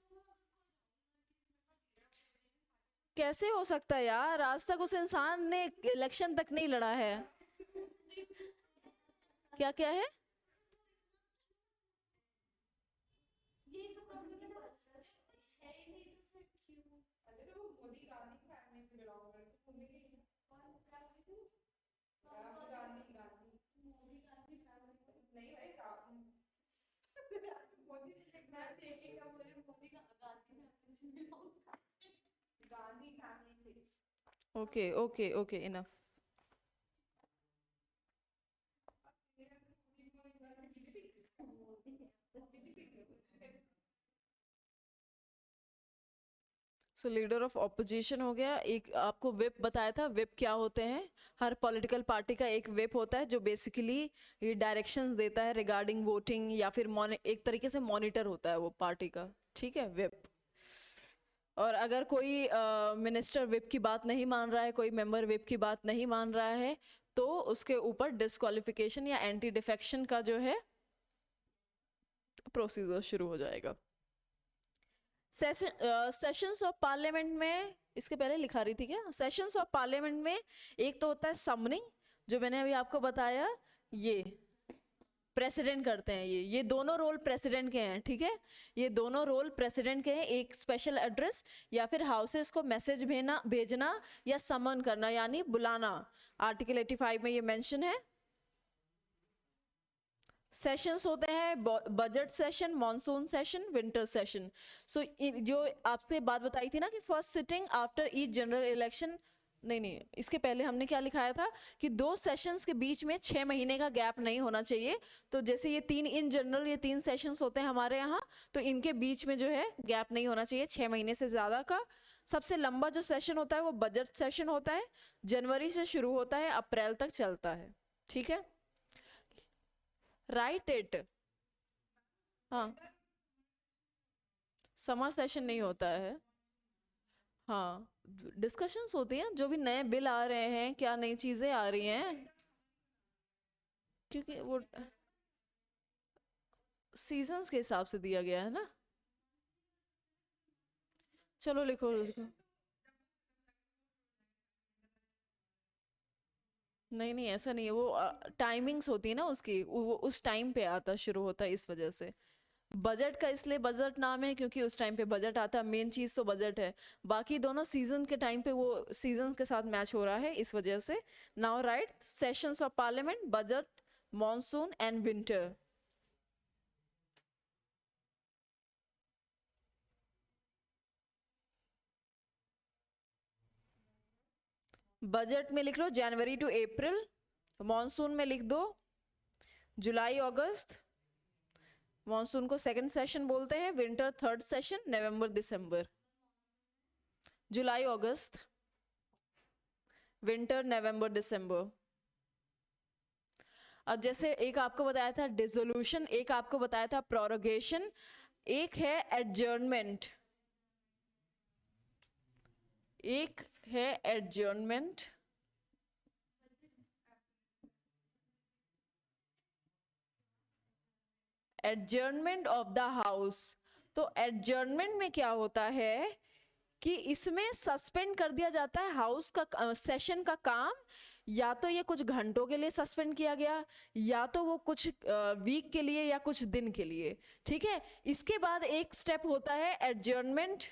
कैसे हो सकता है यार? आज तक उस इंसान ने इलेक्शन तक नहीं लड़ा है। क्या क्या है? Okay okay okay, enough. So leader of opposition हो गया। एक आपको विप बताया था, विप क्या होते हैं? हर पॉलिटिकल पार्टी का एक विप होता है जो बेसिकली ये डायरेक्शंस देता है रिगार्डिंग वोटिंग, या फिर एक तरीके से मॉनिटर होता है वो पार्टी का, ठीक है, विप। और अगर कोई मिनिस्टर विप की बात नहीं मान रहा है, कोई मेंबर विप की बात नहीं मान रहा है, तो उसके ऊपर डिस्क्वालिफिकेशन या एंटी डिफेक्शन का जो है प्रोसीजर शुरू हो जाएगा। सेशंस ऑफ पार्लियामेंट में, इसके पहले लिखा रही थी क्या, सेशंस ऑफ पार्लियामेंट में एक तो होता है समनिंग, जो मैंने अभी आपको बताया, ये प्रेसिडेंट करते हैं, ये दोनों रोल प्रेसिडेंट के हैं, ठीक है, ये दोनों रोल प्रेसिडेंट के हैं। एक स्पेशल एड्रेस या फिर हाउसेस को मैसेज भेजना या समन करना यानी बुलाना, आर्टिकल 85 में ये मेंशन है। सेशंस होते हैं budget session, monsoon session, winter session. So जो आपसे बात बताई थी ना कि first sitting after each general election, नहीं, इसके पहले हमने क्या लिखाया था कि 2 सेशंस के बीच में 6 महीने का गैप नहीं होना चाहिए। तो जैसे ये 3 इन जनरल, ये 3 सेशंस होते हैं हमारे यहाँ, तो इनके बीच में जो है गैप नहीं होना चाहिए 6 महीने से ज्यादा का। सबसे लंबा जो सेशन होता है वो बजट सेशन होता है, जनवरी से शुरू होता है, अप्रैल तक चलता है, ठीक है। राइट इट, हाँ, समर सेशन नहीं होता है, हाँ, डिस्कशंस होती हैं, जो भी नए बिल आ रहे हैं, क्या नई चीजें आ रही हैं, क्योंकि वो सीजन्स के हिसाब से दिया गया है ना। चलो लिखो लिखो, नहीं ऐसा नहीं है, वो टाइमिंग्स होती है ना उसकी, वो उस टाइम पे आता शुरू होता है, इस वजह से बजट का इसलिए बजट नाम है क्योंकि उस टाइम पे बजट आता है, मेन चीज तो बजट है, बाकी दोनों सीजन के टाइम पे वो सीजन के साथ मैच हो रहा है, इस वजह से। Now right sessions of parliament, budget, monsoon and winter. Budget में लिख लो जनवरी टू अप्रैल, मॉनसून में लिख दो जुलाई अगस्त, मॉनसून को सेकंड सेशन बोलते हैं, विंटर थर्ड सेशन, नवंबर दिसंबर। जुलाई अगस्त, विंटर नवंबर दिसंबर। अब जैसे एक आपको बताया था डिसोल्यूशन, एक आपको बताया था प्रोरोगेशन, एक है एडजर्नमेंट, एक है adjournment. Adjournment of the house, तो एडजर्नमेंट में क्या होता है कि इसमें सस्पेंड कर दिया जाता है हाउस का सेशन का काम, या तो ये कुछ घंटों के लिए सस्पेंड किया गया, या तो वो कुछ वीक के लिए या कुछ दिन के लिए, ठीक है। इसके बाद एक स्टेप होता है एडजर्नमेंट,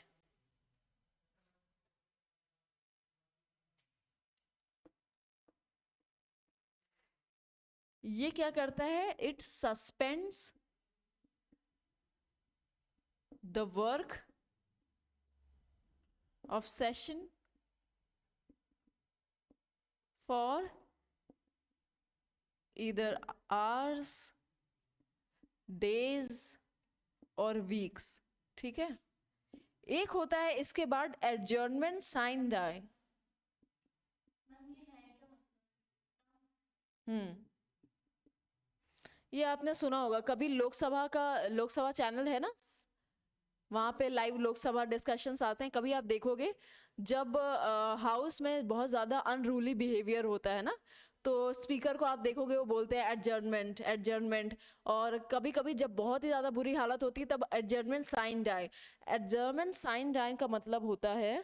ये क्या करता है, it suspends the work of session for either hours, days और weeks, ठीक है। एक होता है इसके बाद एडजर्नमेंट साइन डाई, ये आपने सुना होगा कभी, लोकसभा चैनल है ना, वहां पे लाइव लोकसभा डिस्कशंस आते हैं, कभी आप देखोगे जब हाउस में बहुत ज्यादा अनरूली बिहेवियर होता है ना, तो स्पीकर को आप देखोगे वो बोलते हैं एडजर्नमेंट एडजर्नमेंट, और कभी कभी जब बहुत ही ज्यादा बुरी हालत होती है तब adjournment sine die. Adjournment sine die का मतलब होता है,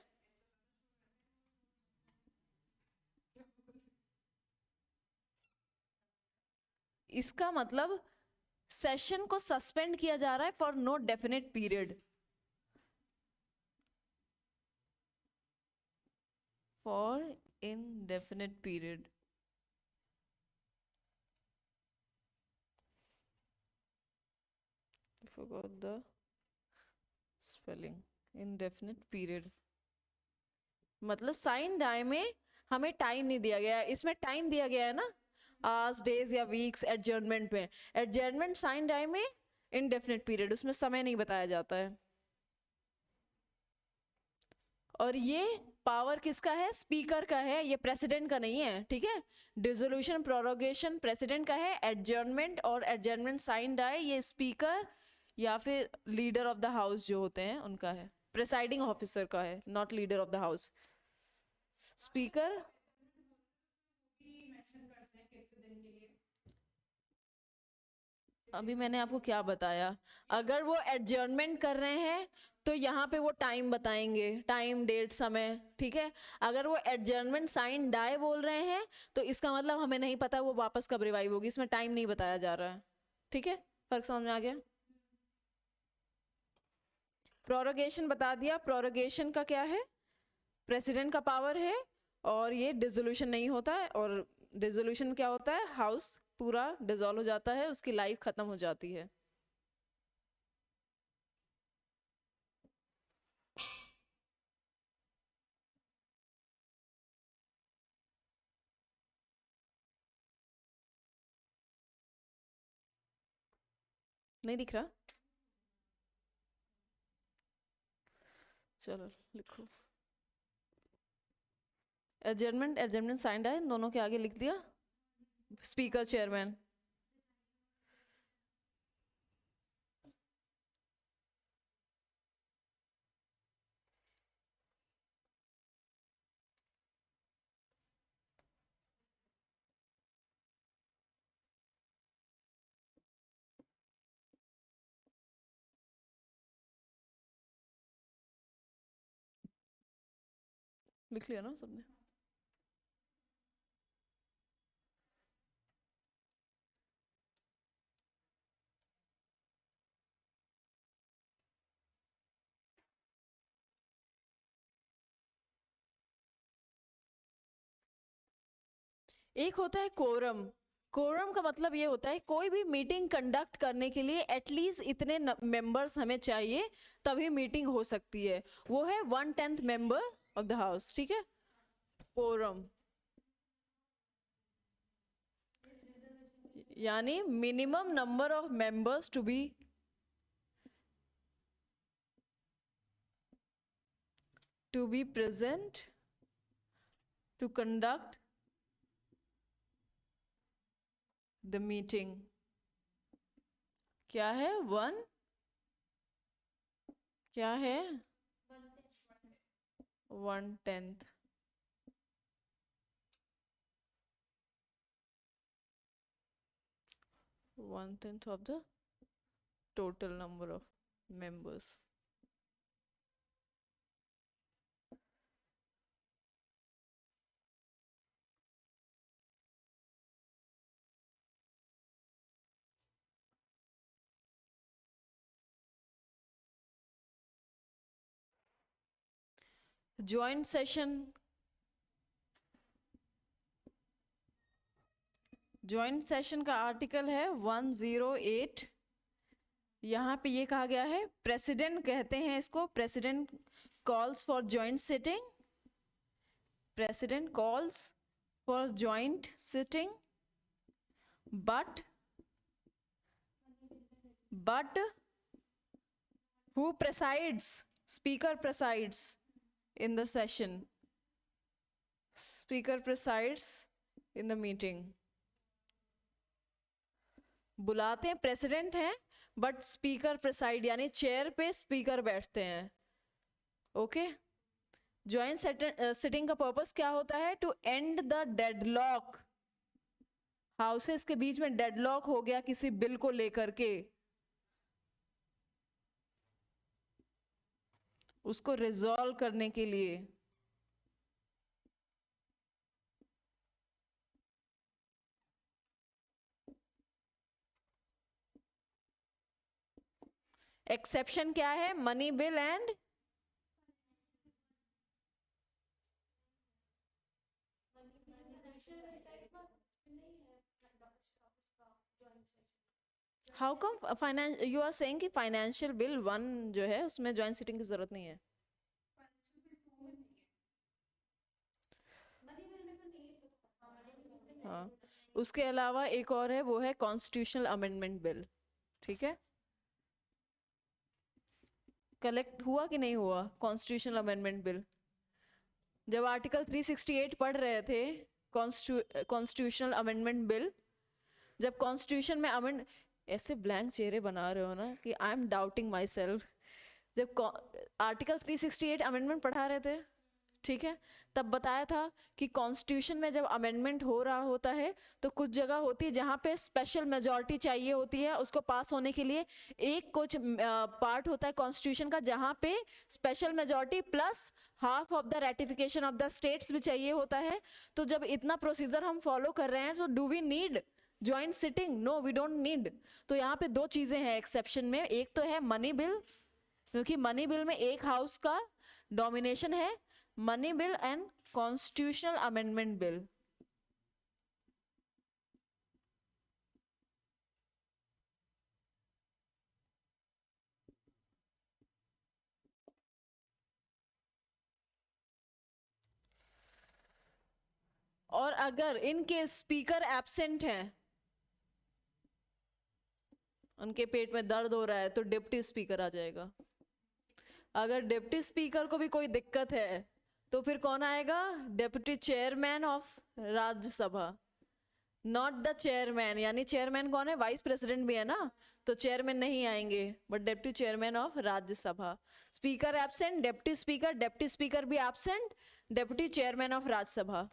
इसका मतलब सेशन को सस्पेंड किया जा रहा है for no definite period, for indefinite period. Forgot the spelling, indefinite period, मतलब साइन डाई में हमें टाइम नहीं दिया गया है, इसमें टाइम दिया गया है ना, आवर्स, डेज या वीक्स। एडजर्नमेंट में, एडजर्नमेंट साइन डाई में इनडेफिनेट पीरियड, उसमें समय नहीं बताया जाता है। और ये पावर किसका है, स्पीकर का है, ये प्रेसिडेंट का नहीं है, ठीक है। डिसोल्यूशन प्रोरोगेशन प्रेसिडेंट का है, एडजर्नमेंट और एडजर्नमेंट साइन डाई ये स्पीकर या फिर लीडर ऑफ द हाउस जो होते हैं उनका है, प्रेसाइडिंग ऑफिसर का है, not leader of the house. Speaker अभी मैंने आपको क्या बताया, अगर वो एडजर्नमेंट कर रहे हैं तो यहाँ पे वो टाइम बताएंगे, टाइम डेट समय, ठीक है। अगर वो एडजर्नमेंट साइन डाई बोल रहे हैं तो इसका मतलब हमें नहीं पता वो वापस कब रिवाइव होगी, इसमें टाइम नहीं बताया जा रहा है, ठीक है। फर्क समझ में आ गया। प्रोरोगेशन बता दिया, प्रोरोगेशन का क्या है, प्रेसिडेंट का पावर है और ये डिसोल्यूशन नहीं होता है। और डिसोल्यूशन क्या होता है, हाउस पूरा डिसॉल्व हो जाता है, उसकी लाइफ खत्म हो जाती है। नहीं दिख रहा, चलो लिखो। एडजर्नमेंट, एडजर्नमेंट साइंड है, दोनों के आगे लिख दिया स्पीकर चेयरमैन। लिख लिया ना सबने। एक होता है कोरम। कोरम का मतलब ये होता है कोई भी मीटिंग कंडक्ट करने के लिए एटलीस्ट इतने मेंबर्स हमें चाहिए तभी मीटिंग हो सकती है, वो है 1/10 मेंबर ऑफ द हाउस, ठीक है, कोरम। यानी minimum number of members to be present to conduct the meeting. क्या है, 1, क्या है, 1/10। One tenth of the total number of members. Joint session, joint session का आर्टिकल है 108। यहाँ पे ये कहा गया है, प्रेसिडेंट कहते हैं इसको, president calls for joint sitting, president calls for joint sitting, but who presides, speaker presides in the session, speaker presides in the meeting। बुलाते हैं, प्रेसिडेंट हैं, बट स्पीकर प्रेसाइड यानी चेयर पे स्पीकर बैठते हैं, ओके। ज्वाइंट सिटिंग का purpose क्या होता है, to end the deadlock, houses के बीच में डेडलॉक हो गया किसी बिल को लेकर के, उसको रिजॉल्व करने के लिए। एक्सेप्शन क्या है, money bill and how come finance, you are saying कि फाइनेंशियल बिल 1 जो है उसमें ज्वाइंट सिटिंग की जरूरत नहीं है। हाँ, उसके अलावा एक और है, वो है कॉन्स्टिट्यूशनल अमेंडमेंट बिल, ठीक है। कलेक्ट हुआ कि नहीं हुआ कॉन्स्टिट्यूशनल अमेंडमेंट बिल? जब आर्टिकल 368 पढ़ रहे थे, कॉन्स्टिट्यूशनल अमेंडमेंट बिल, जब कॉन्स्टिट्यूशन में अमेंड, ऐसे ब्लैंक चेहरे बना रहे हो ना कि I am doubting my self, जब आर्टिकल 368 अमेंडमेंट पढ़ा रहे थे, ठीक है, तब बताया था कि कॉन्स्टिट्यूशन में जब अमेंडमेंट हो रहा होता है तो कुछ जगह होती है जहाँ पे स्पेशल मेजॉरिटी चाहिए होती है उसको पास होने के लिए। एक कुछ पार्ट होता है कॉन्स्टिट्यूशन का जहाँ पे special majority plus half of the ratification of the states भी चाहिए होता है। तो जब इतना प्रोसीजर हम फॉलो कर रहे हैं तो do we need joint sitting? No, we don't need. तो यहाँ पे दो चीजें हैं एक्सेप्शन में, एक तो है मनी बिल, क्योंकि मनी बिल में एक हाउस का डोमिनेशन है, money bill and constitutional amendment bill. और अगर इनके स्पीकर एब्सेंट हैं, उनके पेट में दर्द हो रहा है, तो डिप्टी स्पीकर आ जाएगा। अगर डिप्टी स्पीकर को भी कोई दिक्कत है तो फिर कौन आएगा? Deputy chairman of Rajya Sabha, not the chairman. यानी चेयरमैन कौन है? वाइस प्रेसिडेंट भी है ना, तो चेयरमैन नहीं आएंगे but deputy chairman of Rajya Sabha. Speaker absent, deputy speaker भी absent, deputy chairman of Rajya Sabha.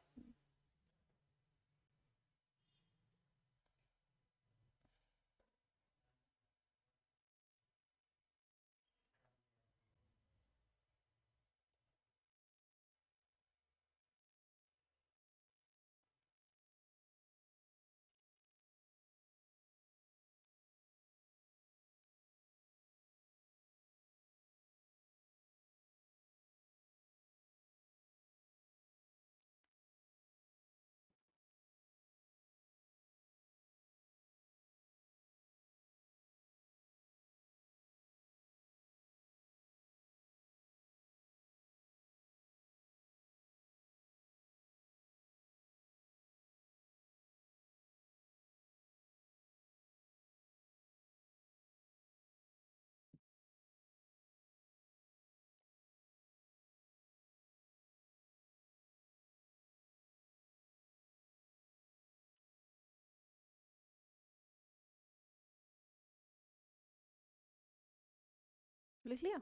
लिख लिया?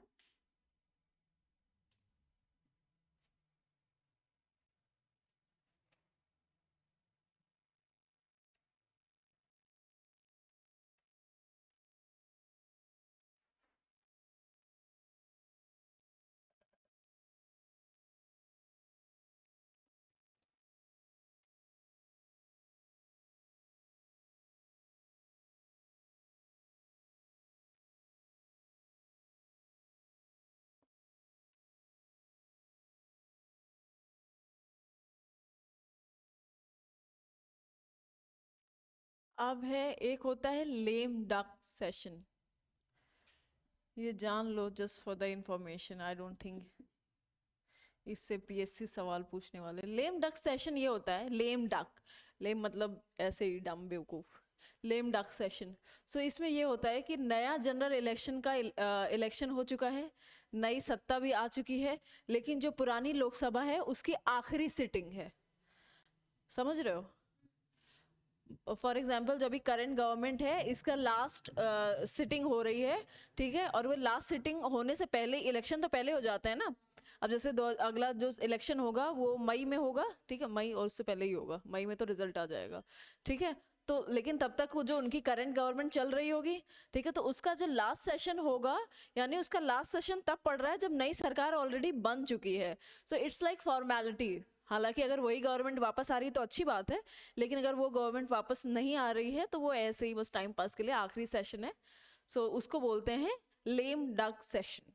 अब है, एक होता है लेम डक सेशन, ये जान लो just for the information. I don't think इससे पीएससी सवाल पूछने वाले। लेम डक सेशन ये होता है, लेम डक, लेम मतलब ऐसे ही डम बेवकूफ, लेम डक सेशन। सो इसमें ये होता है कि नया जनरल इलेक्शन का इलेक्शन हो चुका है, नई सत्ता भी आ चुकी है, लेकिन जो पुरानी लोकसभा है उसकी आखिरी सिटिंग है। समझ रहे हो? फॉर एग्जाम्पल जो अभी करंट गवर्नमेंट है इसका लास्ट सिटिंग हो रही है, ठीक है, और वो लास्ट सिटिंग होने से पहले, इलेक्शन तो पहले हो जाता है ना। अब जैसे अगला जो इलेक्शन होगा वो मई में होगा, ठीक है, मई और उससे पहले ही होगा, मई में तो रिजल्ट आ जाएगा, ठीक है। तो लेकिन तब तक वो जो उनकी करंट गवर्नमेंट चल रही होगी, ठीक है, तो उसका जो लास्ट सेशन होगा, यानी उसका लास्ट सेशन तब पड़ रहा है जब नई सरकार ऑलरेडी बन चुकी है। So it's like formality. हालांकि अगर वही गवर्नमेंट वापस आ रही है तो अच्छी बात है, लेकिन अगर वो गवर्नमेंट वापस नहीं आ रही है तो वो ऐसे ही बस टाइम पास के लिए आखिरी सेशन है। सो उसको बोलते हैं lame duck session,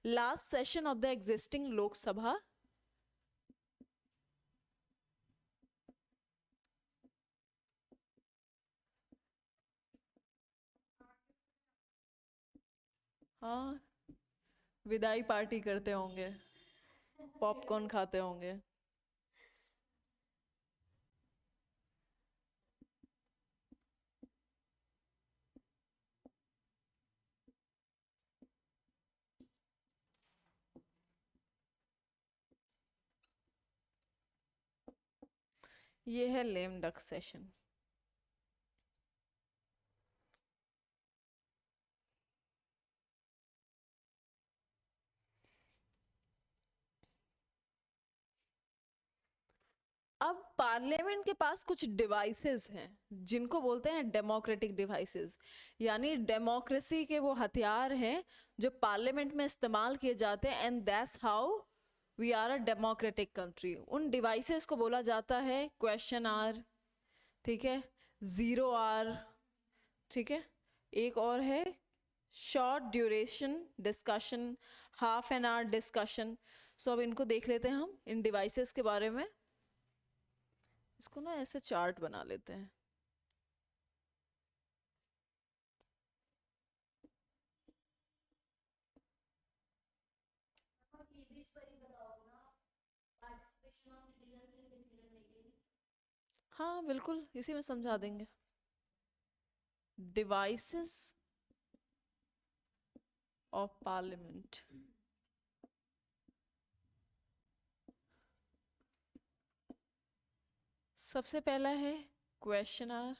last session of the existing Lok Sabha. हाँ, विदाई पार्टी करते होंगे, पॉपकॉर्न खाते होंगे। ये है लेम डक सेशन। अब पार्लियामेंट के पास कुछ डिवाइसेस हैं जिनको बोलते हैं डेमोक्रेटिक डिवाइसेस, यानी डेमोक्रेसी के वो हथियार हैं जो पार्लियामेंट में इस्तेमाल किए जाते हैं, and that's how we are a democratic country. उन डिवाइसेस को बोला जाता है क्वेश्चन आवर, ठीक है, जीरो आवर, ठीक है, एक और है short duration discussion, half an hour discussion. So अब इनको देख लेते हैं हम इन डिवाइसेस के बारे में। इसको ना ऐसे चार्ट बना लेते हैं। हाँ बिल्कुल, इसी में समझा देंगे। Devices of parliament. सबसे पहला है question hour,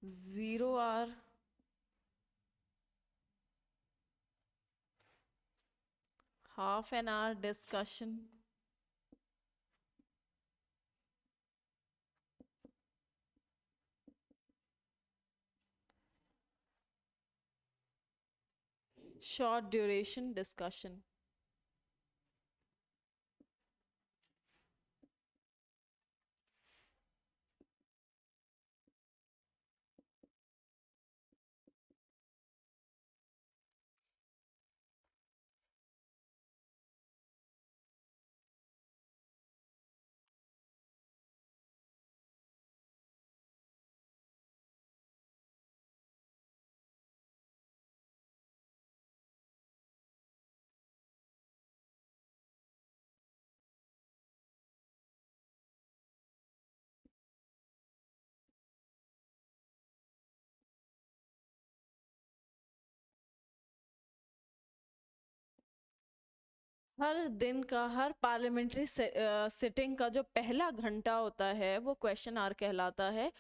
zero hour, half an hour discussion, short duration discussion. हर दिन का, हर पार्लियामेंट्री सिटिंग का जो पहला घंटा होता है वो क्वेश्चन आवर कहलाता है।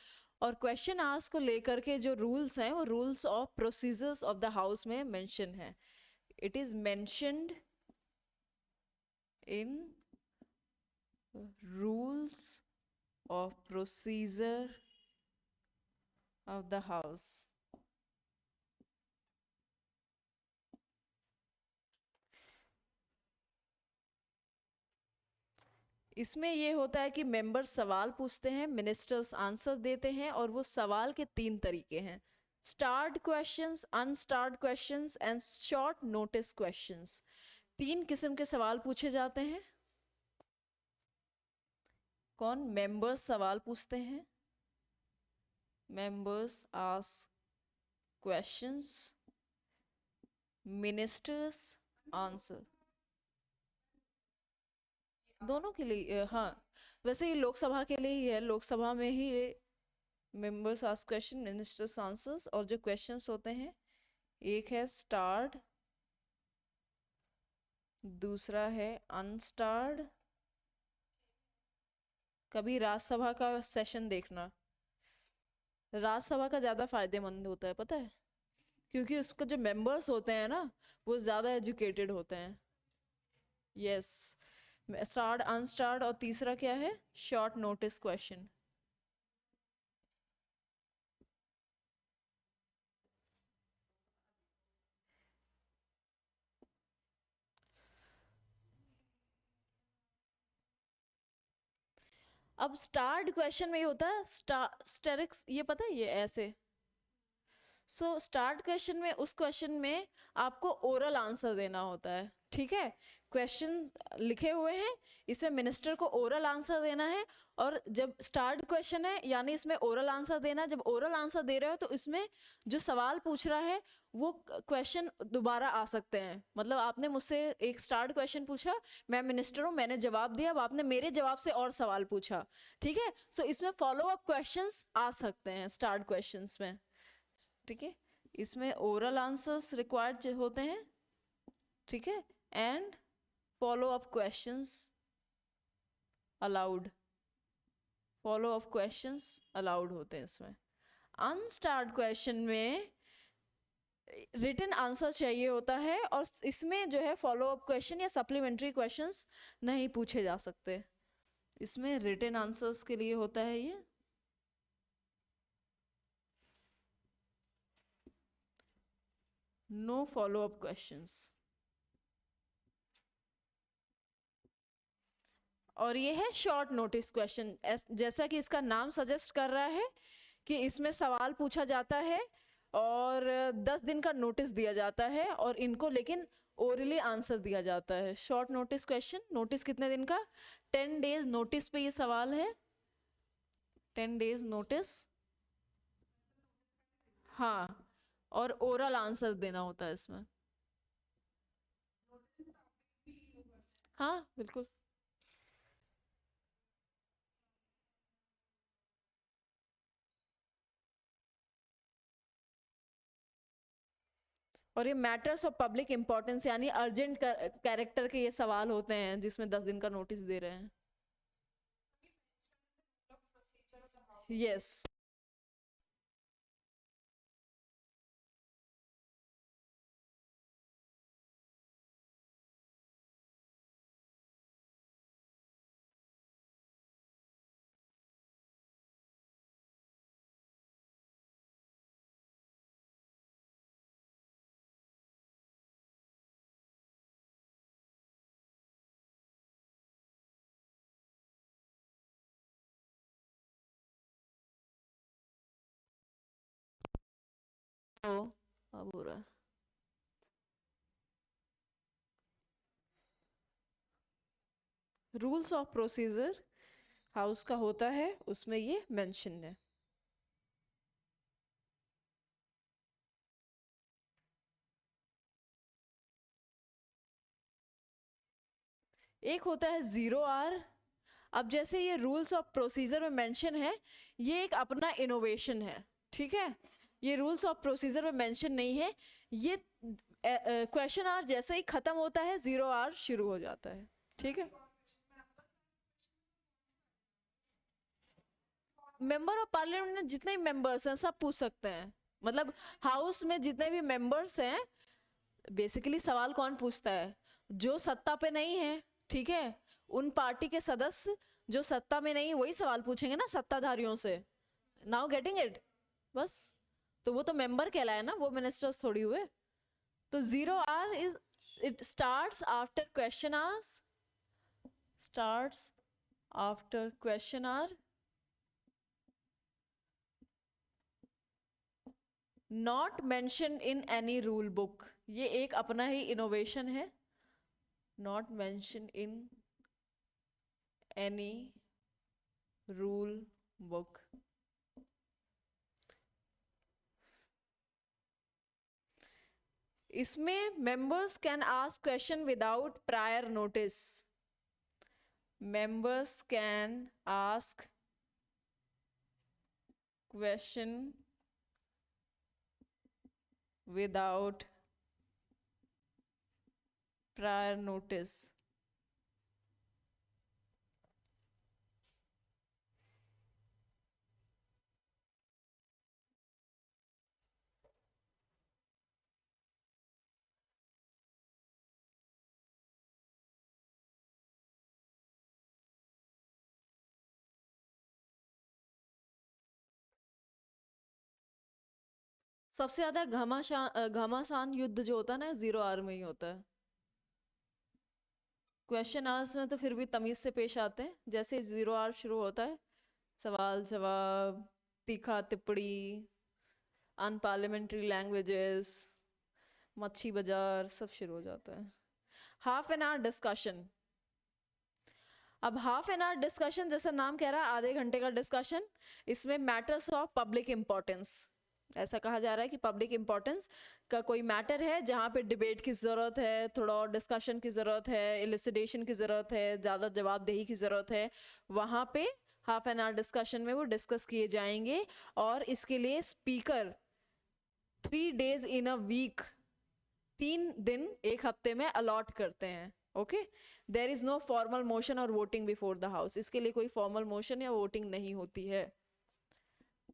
और क्वेश्चन आवर्स को लेकर के जो रूल्स हैं वो rules of procedures of the house में मेंशन है। It is mentioned in rules of procedure of the house. इसमें ये होता है कि मेंबर्स सवाल पूछते हैं, मिनिस्टर्स आंसर देते हैं, और वो सवाल के तीन तरीके हैं: start questions, unstarred questions and short notice questions. तीन किस्म के सवाल पूछे जाते हैं। कौन? मेंबर्स सवाल पूछते हैं, members ask questions, ministers answer. दोनों के लिए हाँ, वैसे ये लोकसभा के लिए ही है, लोकसभा में ही ये members ask question, ministers answers. और जो क्वेश्चंस होते हैं, एक है स्टार्ड, दूसरा है अनस्टार्ड। कभी राज्यसभा का सेशन देखना, राज्यसभा का ज़्यादा फायदेमंद होता है, पता है, क्योंकि उसके जो मेंबर्स होते हैं ना वो ज़्यादा एजुकेटेड होते हैं। यस, स्टार्ड, अनस्टार्ड, और तीसरा क्या है? Short notice question. अब स्टार्ड क्वेश्चन में ये होता है स्टेरिक्स, ये पता है, ये ऐसे। सो स्टार्ट क्वेश्चन में, उस क्वेश्चन में आपको ओरल आंसर देना होता है, ठीक है। क्वेश्चन लिखे हुए हैं, इसमें मिनिस्टर को ओरल आंसर देना है। और जब स्टार्ट क्वेश्चन है यानी इसमें ओरल आंसर देना है, जब ओरल आंसर दे रहे हो तो इसमें जो सवाल पूछ रहा है वो क्वेश्चन दोबारा आ सकते हैं। मतलब आपने मुझसे एक स्टार्ट क्वेश्चन पूछा, मैं मिनिस्टर हूँ, मैंने जवाब दिया, अब आपने मेरे जवाब से और सवाल पूछा, ठीक है। सो इसमें फॉलो अप क्वेश्चंस आ सकते हैं स्टार्ट क्वेश्चंस में, ठीक है। इसमें ओरल आंसर्स रिक्वायर्ड होते हैं, ठीक है, and follow up questions allowed, follow up questions allowed होते हैं इसमें। अनस्टार्ट क्वेश्चन में रिटन आंसर चाहिए होता है, और इसमें जो है फॉलो अप क्वेश्चन या सप्लीमेंट्री क्वेश्चंस नहीं पूछे जा सकते, इसमें रिटन आंसर्स के लिए होता है ये। No follow up questions. और ये है शॉर्ट नोटिस क्वेश्चन, जैसा कि इसका नाम सजेस्ट कर रहा है कि इसमें सवाल पूछा जाता है और 10 दिन का नोटिस दिया जाता है, और इनको लेकिन ओरली आंसर दिया जाता है। शॉर्ट नोटिस क्वेश्चन, नोटिस कितने दिन का, 10 डेज नोटिस पे ये सवाल है, 10 डेज नोटिस। हाँ, और ओरल आंसर देना होता है इसमें। हाँ बिल्कुल। और ये मैटर्स ऑफ पब्लिक इंपॉर्टेंस यानी अर्जेंट कैरेक्टर के ये सवाल होते हैं जिसमें 10 दिन का नोटिस दे रहे हैं। यस। तो अब हो रहा है। रूल्स ऑफ प्रोसीजर हाउस का होता है, उसमें ये मेंशन है। एक होता है 0 आवर। अब जैसे ये रूल्स ऑफ प्रोसीजर में मेंशन है, ये एक अपना इनोवेशन है, ठीक है। ये रूल्स ऑफ प्रोसीजर में मेंशन नहीं है, ये क्वेश्चन आवर जैसे ही खत्म होता है 0 आवर शुरू हो जाता है, ठीक है। मेंबर ऑफ पार्लियामेंट में जितने मेंबर्स हैं सब पूछ सकते हैं, मतलब हाउस में जितने भी मेंबर्स हैं, बेसिकली सवाल कौन पूछता है, जो सत्ता पे नहीं है, ठीक है। उन पार्टी के सदस्य जो सत्ता में नहीं, वही सवाल पूछेंगे ना सत्ताधारियों से। नाउ गेटिंग इट, बस। तो वो तो मेंबर कहलाए ना, वो मिनिस्टर्स थोड़ी हुए। तो 0 hour is, it starts after question hours, starts after question hour, not mention in any rule book. ये एक अपना ही इनोवेशन है, not mention in any rule book. इसमें members can ask question without prior notice, members can ask question without prior notice। सबसे ज्यादा घमासान युद्ध जो होता है ना 0 आवर में ही होता है। क्वेश्चन आवर्स में तो फिर भी तमीज से पेश आते हैं, जैसे 0 आवर शुरू होता है, सवाल जवाब, तीखा टिप्पणी, अनपार्लियामेंट्री लैंग्वेजेस, मच्छी बाजार, सब शुरू हो जाता है। Half an hour discussion. अब हाफ एन आवर डिस्कशन जैसा नाम कह रहा है, आधे घंटे का डिस्कशन। इसमें मैटर्स ऑफ पब्लिक इंपॉर्टेंस, ऐसा कहा जा रहा है कि पब्लिक इंपॉर्टेंस का कोई मैटर है जहाँ पे डिबेट की ज़रूरत है, थोड़ा और डिस्कशन की ज़रूरत है, इलिसिडेशन की ज़रूरत है, ज़्यादा जवाबदेही की ज़रूरत है, वहाँ पे हाफ एन आवर डिस्कशन में वो डिस्कस किए जाएंगे। और इसके लिए speaker 3 days in a week, 3 दिन एक हफ्ते में अलॉट करते हैं। Okay, there is no formal motion और वोटिंग बिफोर द हाउस, इसके लिए कोई फॉर्मल मोशन या वोटिंग नहीं होती है।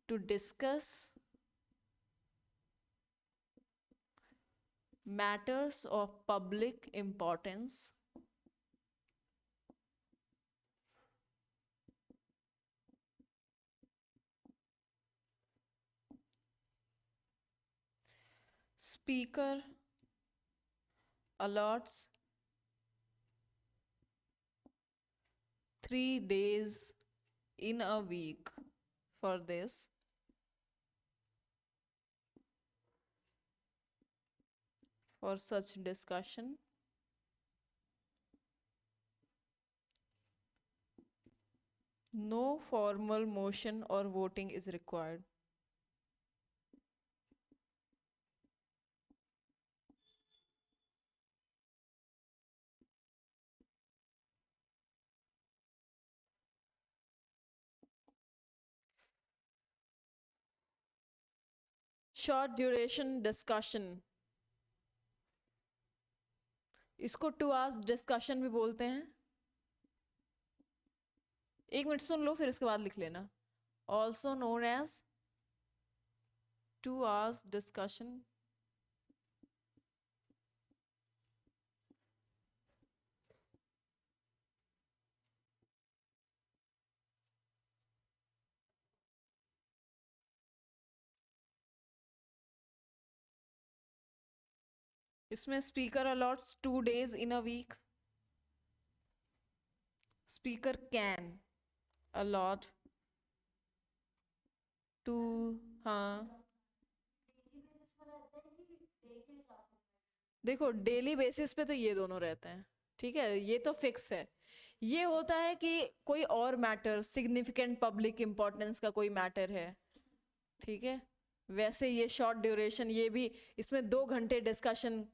To discuss matters of public importance speaker allots 3 days in a week for this. For such discussion. No formal motion or voting is required. Short duration discussion, इसको 2 hours discussion भी बोलते हैं. 1 minute सुन लो फिर इसके बाद लिख लेना. Also known as 2 hours discussion. इसमें speaker a lots 2 days in a week. Speaker can allot 2, हाँ देखो डेली बेसिस पे तो ये दोनों रहते हैं, ठीक है, ये तो फिक्स है. ये होता है कि कोई और मैटर, सिग्निफिकेंट पब्लिक इंपॉर्टेंस का कोई मैटर है, ठीक है. वैसे ये शॉर्ट ड्यूरेशन, ये भी इसमें 2 घंटे डिस्कशन,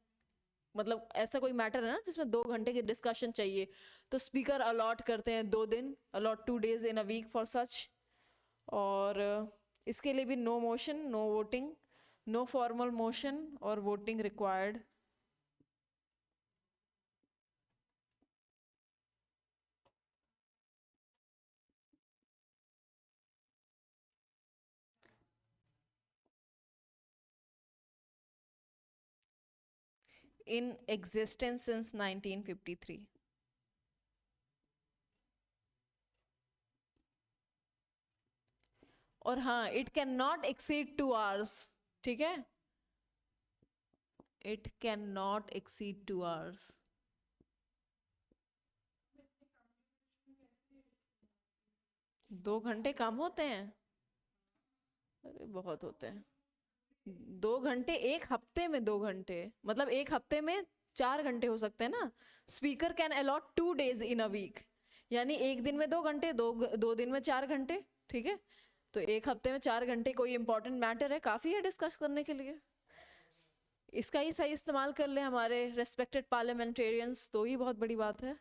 मतलब ऐसा कोई मैटर है ना जिसमें 2 घंटे की डिस्कशन चाहिए, तो स्पीकर अलॉट करते हैं 2 दिन, allot 2 days in a week for such. और इसके लिए भी no motion, no voting, no formal motion और voting required. in existence since 1953. और हाँ, it can not exceed 2 hours, ठीक है, it can not exceed 2 hours. दो घंटे कम होते हैं? अरे बहुत होते हैं. 2 घंटे एक हफ्ते में, 2 घंटे मतलब एक हफ्ते में 4 घंटे हो सकते हैं ना. Speaker can allot 2 days in a week, यानी एक दिन में 2 घंटे, दो दिन में 4 घंटे, ठीक है. तो एक हफ्ते में 4 घंटे कोई इंपॉर्टेंट मैटर है, काफी है डिस्कस करने के लिए. इसका ही सही इस्तेमाल कर ले हमारे रेस्पेक्टेड पार्लियामेंटेरियंस, तो ही बहुत बड़ी बात है.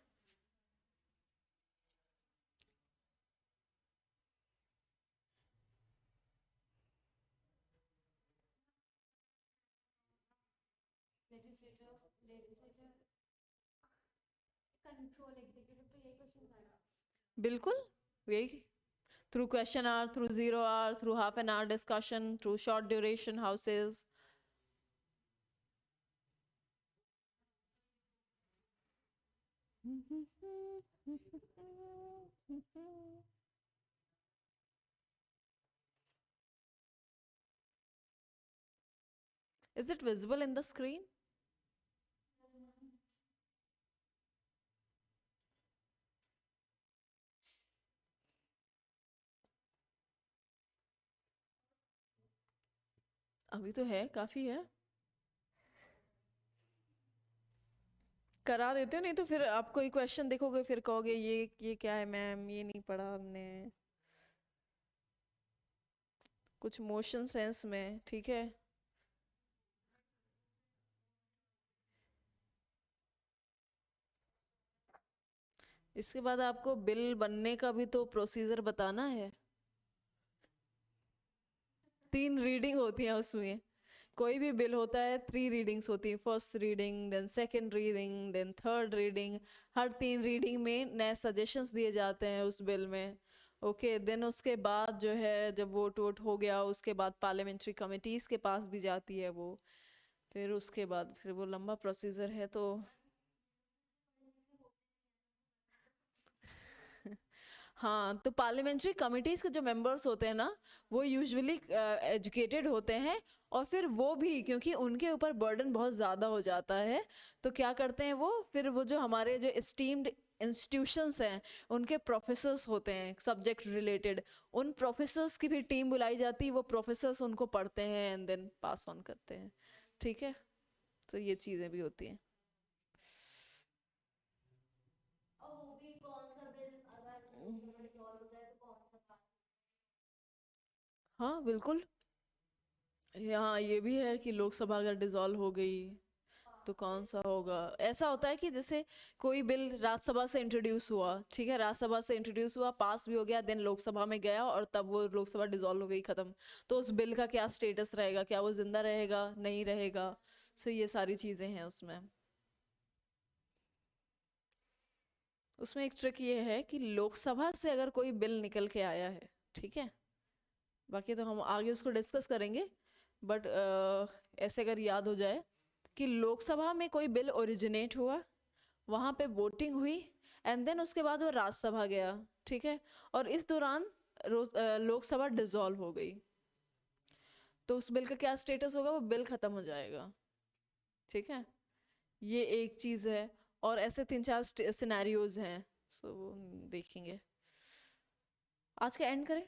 बिल्कुल यही, through question hour, through 0 hour, through half an hour discussion, through short duration houses. Is it visible in the screen? अभी तो है, काफी है. करा देते हो, नहीं तो फिर आप कोई क्वेश्चन देखोगे फिर कहोगे ये क्या है मैम, ये नहीं पढ़ा हमने. कुछ मोशन सेंस में, ठीक है. इसके बाद आपको बिल बनने का भी तो प्रोसीजर बताना है. 3 रीडिंग होती है उसमें. कोई भी बिल होता है 3 रीडिंग्स होती है. First reading, then second reading, then third reading. हर 3 रीडिंग में नए सजेशंस दिए जाते हैं उस बिल में. ओके, देन उसके बाद जो है जब वोट हो गया, उसके बाद पार्लियामेंट्री कमिटीज के पास भी जाती है वो. फिर उसके बाद फिर वो लंबा प्रोसीजर है तो हाँ, तो पार्लियामेंट्री कमिटीज के जो मेंबर्स होते हैं ना, वो यूजुअली एजुकेटेड होते हैं, और फिर वो भी क्योंकि उनके ऊपर बर्डन बहुत ज़्यादा हो जाता है, तो क्या करते हैं वो, फिर वो जो हमारे जो एस्टीम्ड इंस्टीट्यूशंस हैं, उनके प्रोफेसर्स होते हैं सब्जेक्ट रिलेटेड, उन प्रोफेसर्स की भी टीम बुलाई जाती है, वो प्रोफेसर्स उनको पढ़ते हैं एंड देन पास ऑन करते हैं। ठीक है, तो ये चीज़ें भी होती हैं। हाँ बिल्कुल, यहाँ ये भी है कि लोकसभा अगर डिसॉल्व हो गई तो कौन सा होगा। ऐसा होता है कि जैसे कोई बिल राज्यसभा से इंट्रोड्यूस हुआ, ठीक है, राज्यसभा से इंट्रोड्यूस हुआ, पास भी हो गया, देन लोकसभा में गया और तब वो लोकसभा डिसॉल्व हो गई, खत्म, तो उस बिल का क्या स्टेटस रहेगा, क्या वो जिंदा रहेगा, नहीं रहेगा। सो ये सारी चीजें हैं उसमें। उसमें एक ट्रिक ये है कि लोकसभा से अगर कोई बिल निकल के आया है, ठीक है, बाकी तो हम आगे उसको डिस्कस करेंगे, बट ऐसे अगर याद हो जाए कि लोकसभा में कोई बिल ओरिजिनेट हुआ, वहाँ पे वोटिंग हुई, एंड देन उसके बाद वो राज्यसभा गया, ठीक है, और इस दौरान लोकसभा डिसॉल्व हो गई, तो उस बिल का क्या स्टेटस होगा, वो बिल खत्म हो जाएगा। ठीक है, ये एक चीज़ है, और ऐसे 3-4 सिनेरियोज हैं, सो देखेंगे। आज का एंड करें।